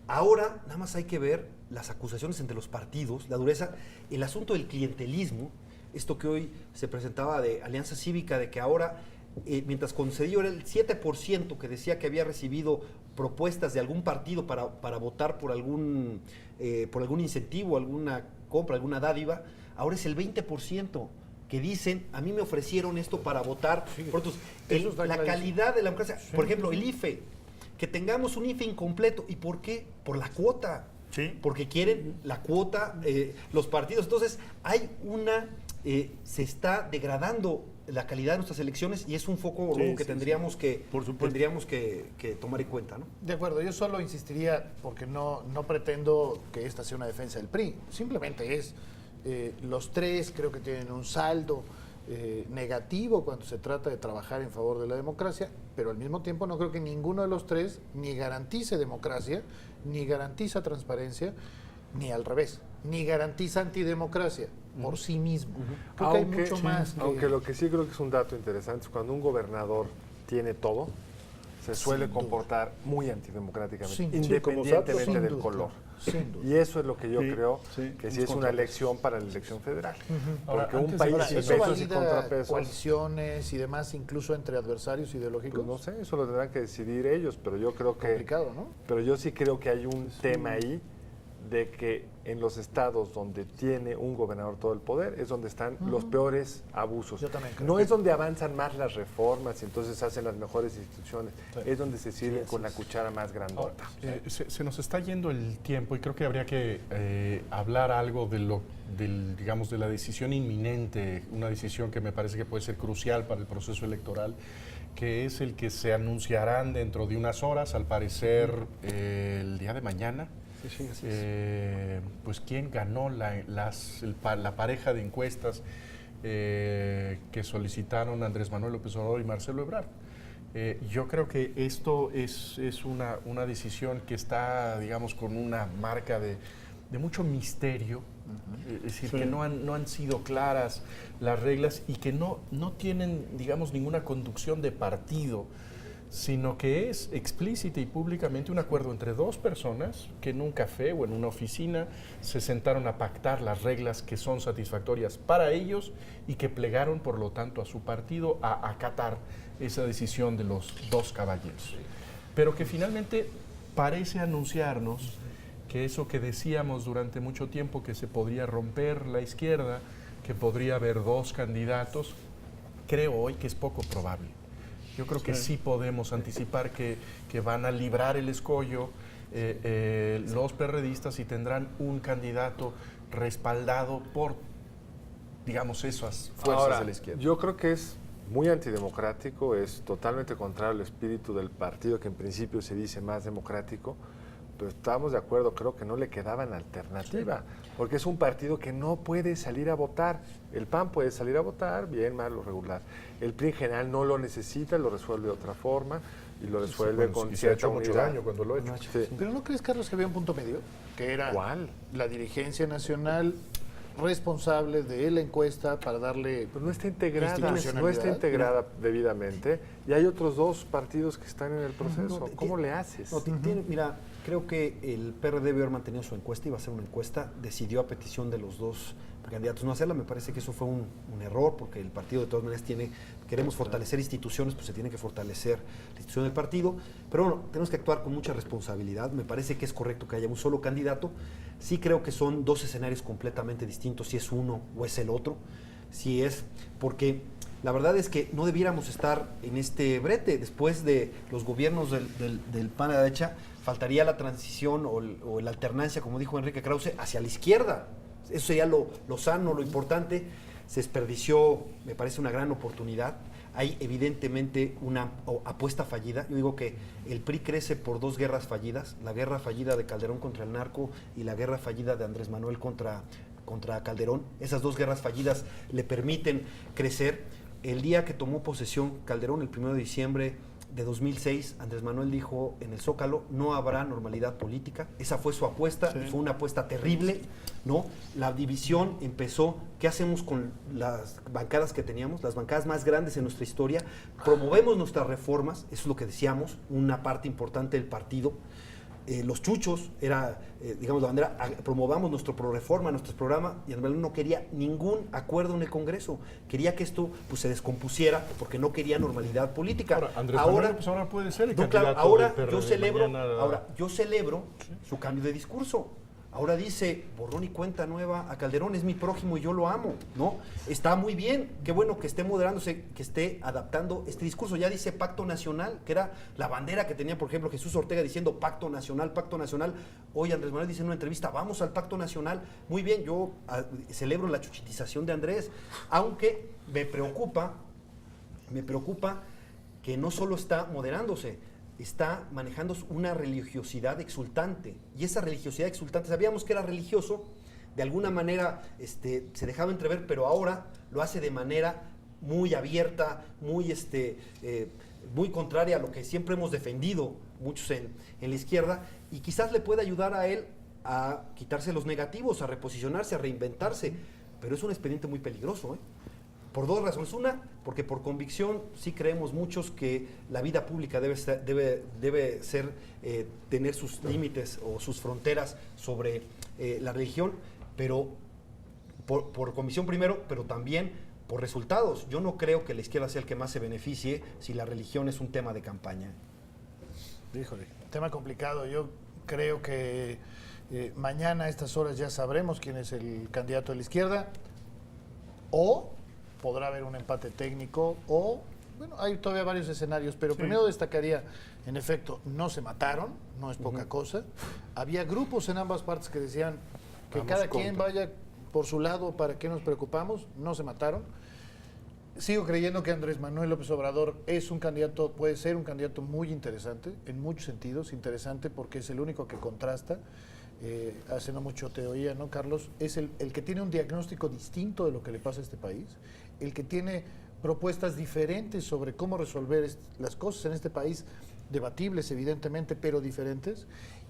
Ahora, nada más hay que ver las acusaciones entre los partidos, la dureza, el asunto del clientelismo, esto que hoy se presentaba de Alianza Cívica, de que ahora, mientras con Zedillo era el 7% que decía que había recibido propuestas de algún partido para votar por algún incentivo, alguna compra, alguna dádiva, ahora es el 20% que dicen, a mí me ofrecieron esto para votar. Por otros, la calidad de la democracia, por ejemplo, el IFE, que tengamos un IFE incompleto. ¿Y por qué? Por la cuota. Sí. Porque quieren la cuota los partidos. Entonces, se está degradando la calidad de nuestras elecciones y es un foco rojo que tendríamos que tomar en cuenta, ¿no? De acuerdo, yo solo insistiría, porque no pretendo que esta sea una defensa del PRI, simplemente es, los tres creo que tienen un saldo negativo cuando se trata de trabajar en favor de la democracia, pero al mismo tiempo no creo que ninguno de los tres ni garantice democracia, ni garantiza transparencia, ni al revés, ni garantiza antidemocracia por sí mismo. Creo que hay mucho más que... Aunque lo que sí creo que es un dato interesante es cuando un gobernador tiene todo, se suele comportar muy antidemocráticamente, independientemente del color. Y eso es lo que yo creo que sí es una elección para la elección federal. Porque un país sin ¿eso pesos y valida contrapesos... coaliciones y demás, incluso entre adversarios ideológicos? Pues no sé, eso lo tendrán que decidir ellos, pero yo creo que... Complicado, ¿no? Pero yo sí creo que hay un tema ahí de que en los estados donde tiene un gobernador todo el poder es donde están los peores abusos. Yo también creo. No es donde avanzan más las reformas y entonces hacen las mejores instituciones, es donde se sirven con la cuchara más grandota. Se nos está yendo el tiempo y creo que habría que hablar algo de de la decisión inminente, una decisión que me parece que puede ser crucial para el proceso electoral, que es el que se anunciarán dentro de unas horas, al parecer el día de mañana. Pues quién ganó la pareja de encuestas que solicitaron Andrés Manuel López Obrador y Marcelo Ebrard. Yo creo que esto es una decisión que está, digamos, con una marca de mucho misterio, es decir, que no han sido claras las reglas y que no tienen, digamos, ninguna conducción de partido, sino que es explícita y públicamente un acuerdo entre dos personas que en un café o en una oficina se sentaron a pactar las reglas que son satisfactorias para ellos y que plegaron, por lo tanto, a su partido a acatar esa decisión de los dos caballeros. Pero que finalmente parece anunciarnos que eso que decíamos durante mucho tiempo, que se podría romper la izquierda, que podría haber dos candidatos, creo hoy que es poco probable. Yo creo que sí podemos anticipar que van a librar el escollo los perredistas y tendrán un candidato respaldado por, digamos, esas fuerzas de la izquierda. Yo creo que es muy antidemocrático, es totalmente contrario al espíritu del partido que en principio se dice más democrático, pero estamos de acuerdo, creo que no le quedaban alternativa, porque es un partido que no puede salir a votar. El PAN puede salir a votar, bien, mal o regular. El PRI en general no lo necesita, lo resuelve de otra forma y lo resuelve con cierta unidad. Mucho daño cuando lo ha hecho. Sí. ¿Pero no crees, Carlos, que había un punto medio? Que era ¿Cuál? La dirigencia nacional responsable de la encuesta para darle... Pues no está integrada debidamente y hay otros dos partidos que están en el proceso. ¿Cómo le haces? Mira, creo que el PRD debe haber mantenido su encuesta, iba a ser una encuesta, decidió a petición de los dos precandidatos no hacerla. Me parece que eso fue un error, porque el partido de todas maneras queremos fortalecer instituciones, pues se tiene que fortalecer la institución del partido. Pero bueno, tenemos que actuar con mucha responsabilidad. Me parece que es correcto que haya un solo candidato. Sí creo que son dos escenarios completamente distintos, si es uno o es el otro. Si es, porque la verdad es que no debiéramos estar en este brete. Después de los gobiernos del PAN a la derecha, faltaría la transición o la alternancia, como dijo Enrique Krause, hacia la izquierda. Eso sería lo sano, lo importante. Se desperdició, me parece, una gran oportunidad. Hay evidentemente una apuesta fallida. Yo digo que el PRI crece por dos guerras fallidas: la guerra fallida de Calderón contra el narco y la guerra fallida de Andrés Manuel contra Calderón. Esas dos guerras fallidas le permiten crecer. El día que tomó posesión Calderón, el 1 de diciembre de 2006, Andrés Manuel dijo en el Zócalo: no habrá normalidad política. Esa fue su apuesta, y fue una apuesta terrible, ¿no? La división empezó. ¿Qué hacemos con las bancadas que teníamos? Las bancadas más grandes en nuestra historia. Promovemos nuestras reformas, eso es lo que decíamos, una parte importante del partido. Los chuchos, era, digamos, la bandera, promovamos nuestro pro-reforma, nuestro programa, y Andrés Manuel no quería ningún acuerdo en el Congreso. Quería que esto pues, se descompusiera, porque no quería normalidad política. Ahora, Andrés Manuel, pues, ahora puede ser el no, claro, candidato ahora del PRD yo celebro su cambio de discurso. Ahora dice, borrón y cuenta nueva a Calderón, es mi prójimo y yo lo amo, ¿no? Está muy bien, qué bueno que esté moderándose, que esté adaptando este discurso. Ya dice Pacto Nacional, que era la bandera que tenía, por ejemplo, Jesús Ortega diciendo Pacto Nacional, Pacto Nacional. Hoy Andrés Manuel dice en una entrevista, vamos al Pacto Nacional. Muy bien, yo celebro la chuchitización de Andrés, aunque me preocupa que no solo está moderándose, está manejando una religiosidad exultante. Y esa religiosidad exultante, sabíamos que era religioso, de alguna manera se dejaba entrever, pero ahora lo hace de manera muy abierta, muy contraria a lo que siempre hemos defendido muchos en la izquierda, y quizás le pueda ayudar a él a quitarse los negativos, a reposicionarse, a reinventarse. Pero es un expediente muy peligroso, ¿eh? Por dos razones. Una, porque por convicción sí creemos muchos que la vida pública debe ser tener sus límites o sus fronteras sobre la religión, pero por convicción primero, pero también por resultados. Yo no creo que la izquierda sea el que más se beneficie si la religión es un tema de campaña. Híjole, tema complicado. Yo creo que mañana a estas horas ya sabremos quién es el candidato de la izquierda, o podrá haber un empate técnico, o, bueno, hay todavía varios escenarios, pero primero destacaría, en efecto, no se mataron, no es poca cosa. Había grupos en ambas partes que decían que cada quien vaya por su lado, ¿para qué nos preocupamos? No se mataron. Sigo creyendo que Andrés Manuel López Obrador es un candidato, puede ser un candidato muy interesante, en muchos sentidos, interesante porque es el único que contrasta. Hace no mucho te oía, ¿no, Carlos? Es el que tiene un diagnóstico distinto de lo que le pasa a este país, el que tiene propuestas diferentes sobre cómo resolver las cosas en este país, debatibles evidentemente, pero diferentes,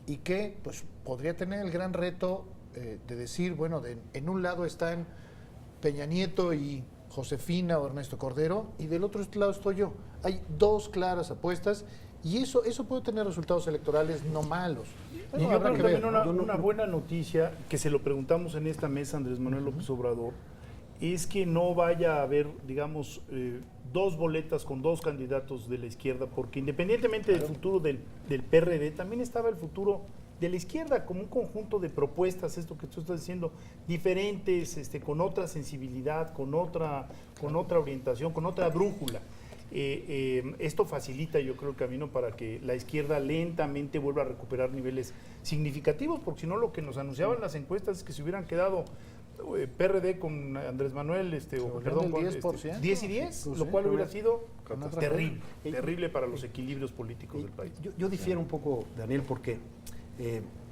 y que pues podría tener el gran reto de decir, bueno, en un lado están Peña Nieto y Josefina o Ernesto Cordero, y del otro lado estoy yo. Hay dos claras apuestas, y eso puede tener resultados electorales no malos. Bueno, yo creo que también una buena noticia, que se lo preguntamos en esta mesa a Andrés Manuel López Obrador, es que no vaya a haber, digamos, dos boletas con dos candidatos de la izquierda, porque independientemente del futuro del PRD, también estaba el futuro de la izquierda como un conjunto de propuestas, esto que tú estás diciendo, diferentes, con otra sensibilidad, con otra orientación, con otra brújula. Esto facilita, yo creo, el camino para que la izquierda lentamente vuelva a recuperar niveles significativos, porque si no, lo que nos anunciaban las encuestas es que se hubieran quedado PRD con Andrés Manuel, perdón, con 10%, 10 y 10, pues lo sí, cual hubiera sido terrible. terrible para los equilibrios políticos del país. Yo difiero un poco, Daniel, porque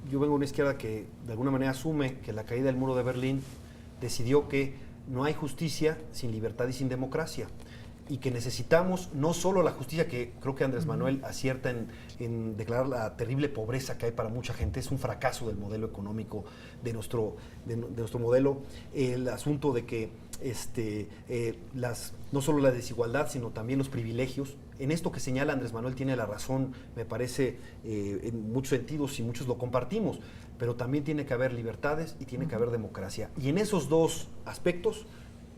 yo vengo de una izquierda que de alguna manera asume que la caída del muro de Berlín decidió que no hay justicia sin libertad y sin democracia. y que necesitamos no solo la justicia, que creo que Andrés Manuel acierta en declarar la terrible pobreza que hay para mucha gente, es un fracaso del modelo económico de nuestro modelo, el asunto de que no solo la desigualdad, sino también los privilegios. En esto que señala Andrés Manuel tiene la razón, me parece, en muchos sentidos, y muchos lo compartimos, pero también tiene que haber libertades y tiene que haber democracia. Y en esos dos aspectos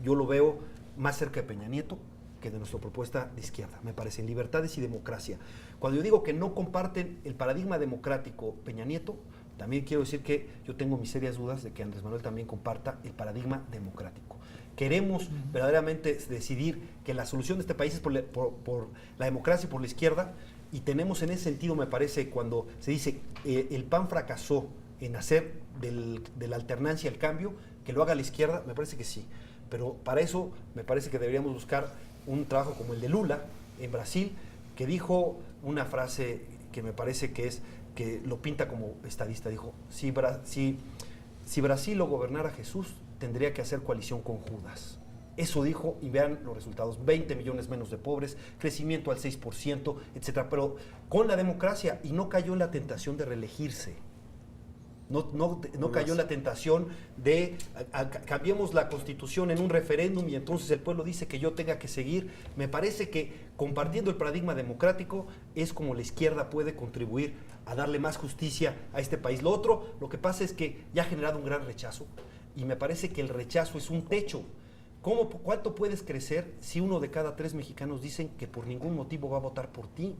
yo lo veo más cerca de Peña Nieto que de nuestra propuesta de izquierda, me parece, en libertades y democracia. Cuando yo digo que no comparten el paradigma democrático Peña Nieto, también quiero decir que yo tengo mis serias dudas de que Andrés Manuel también comparta el paradigma democrático. Queremos verdaderamente decidir que la solución de este país es por la democracia y por la izquierda, y tenemos en ese sentido, me parece, cuando se dice el PAN fracasó en hacer de la alternancia el cambio, que lo haga la izquierda, me parece que sí. Pero para eso me parece que deberíamos buscar un trabajo como el de Lula en Brasil, que dijo una frase que me parece que lo pinta como estadista. Dijo, si Brasil lo gobernara Jesús, tendría que hacer coalición con Judas. Eso dijo, y vean los resultados, 20 millones menos de pobres, crecimiento al 6%, etcétera, pero con la democracia, y no cayó en la tentación de reelegirse. No cayó en la tentación de cambiemos la Constitución en un referéndum y entonces el pueblo dice que yo tenga que seguir. Me parece que compartiendo el paradigma democrático es como la izquierda puede contribuir a darle más justicia a este país. Lo que pasa es que ya ha generado un gran rechazo, y me parece que el rechazo es un techo. ¿Cuánto puedes crecer si 1 de cada 3 mexicanos dicen que por ningún motivo va a votar por ti?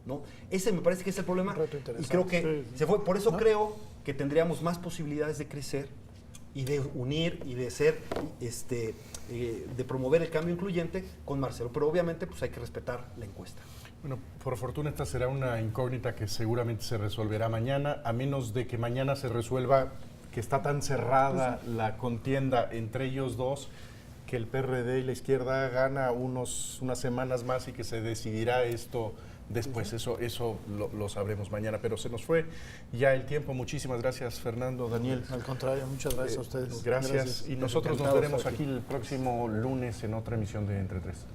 ¿No? Ese me parece que es el problema, y creo que se fue. Por eso creo que tendríamos más posibilidades de crecer y de unir y de ser, de promover el cambio incluyente con Marcelo. Pero obviamente pues hay que respetar la encuesta. Bueno, por fortuna esta será una incógnita que seguramente se resolverá mañana, a menos de que mañana se resuelva que está tan cerrada la contienda entre ellos dos, que el PRD y la izquierda gana unas semanas más y que se decidirá esto después. Eso lo sabremos mañana, pero se nos fue ya el tiempo. Muchísimas gracias, Fernando, Daniel. Al contrario, muchas gracias a ustedes. Gracias. Y nosotros nos veremos aquí el próximo lunes en otra emisión de Entre Tres.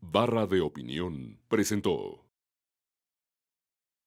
Barra de Opinión presentó.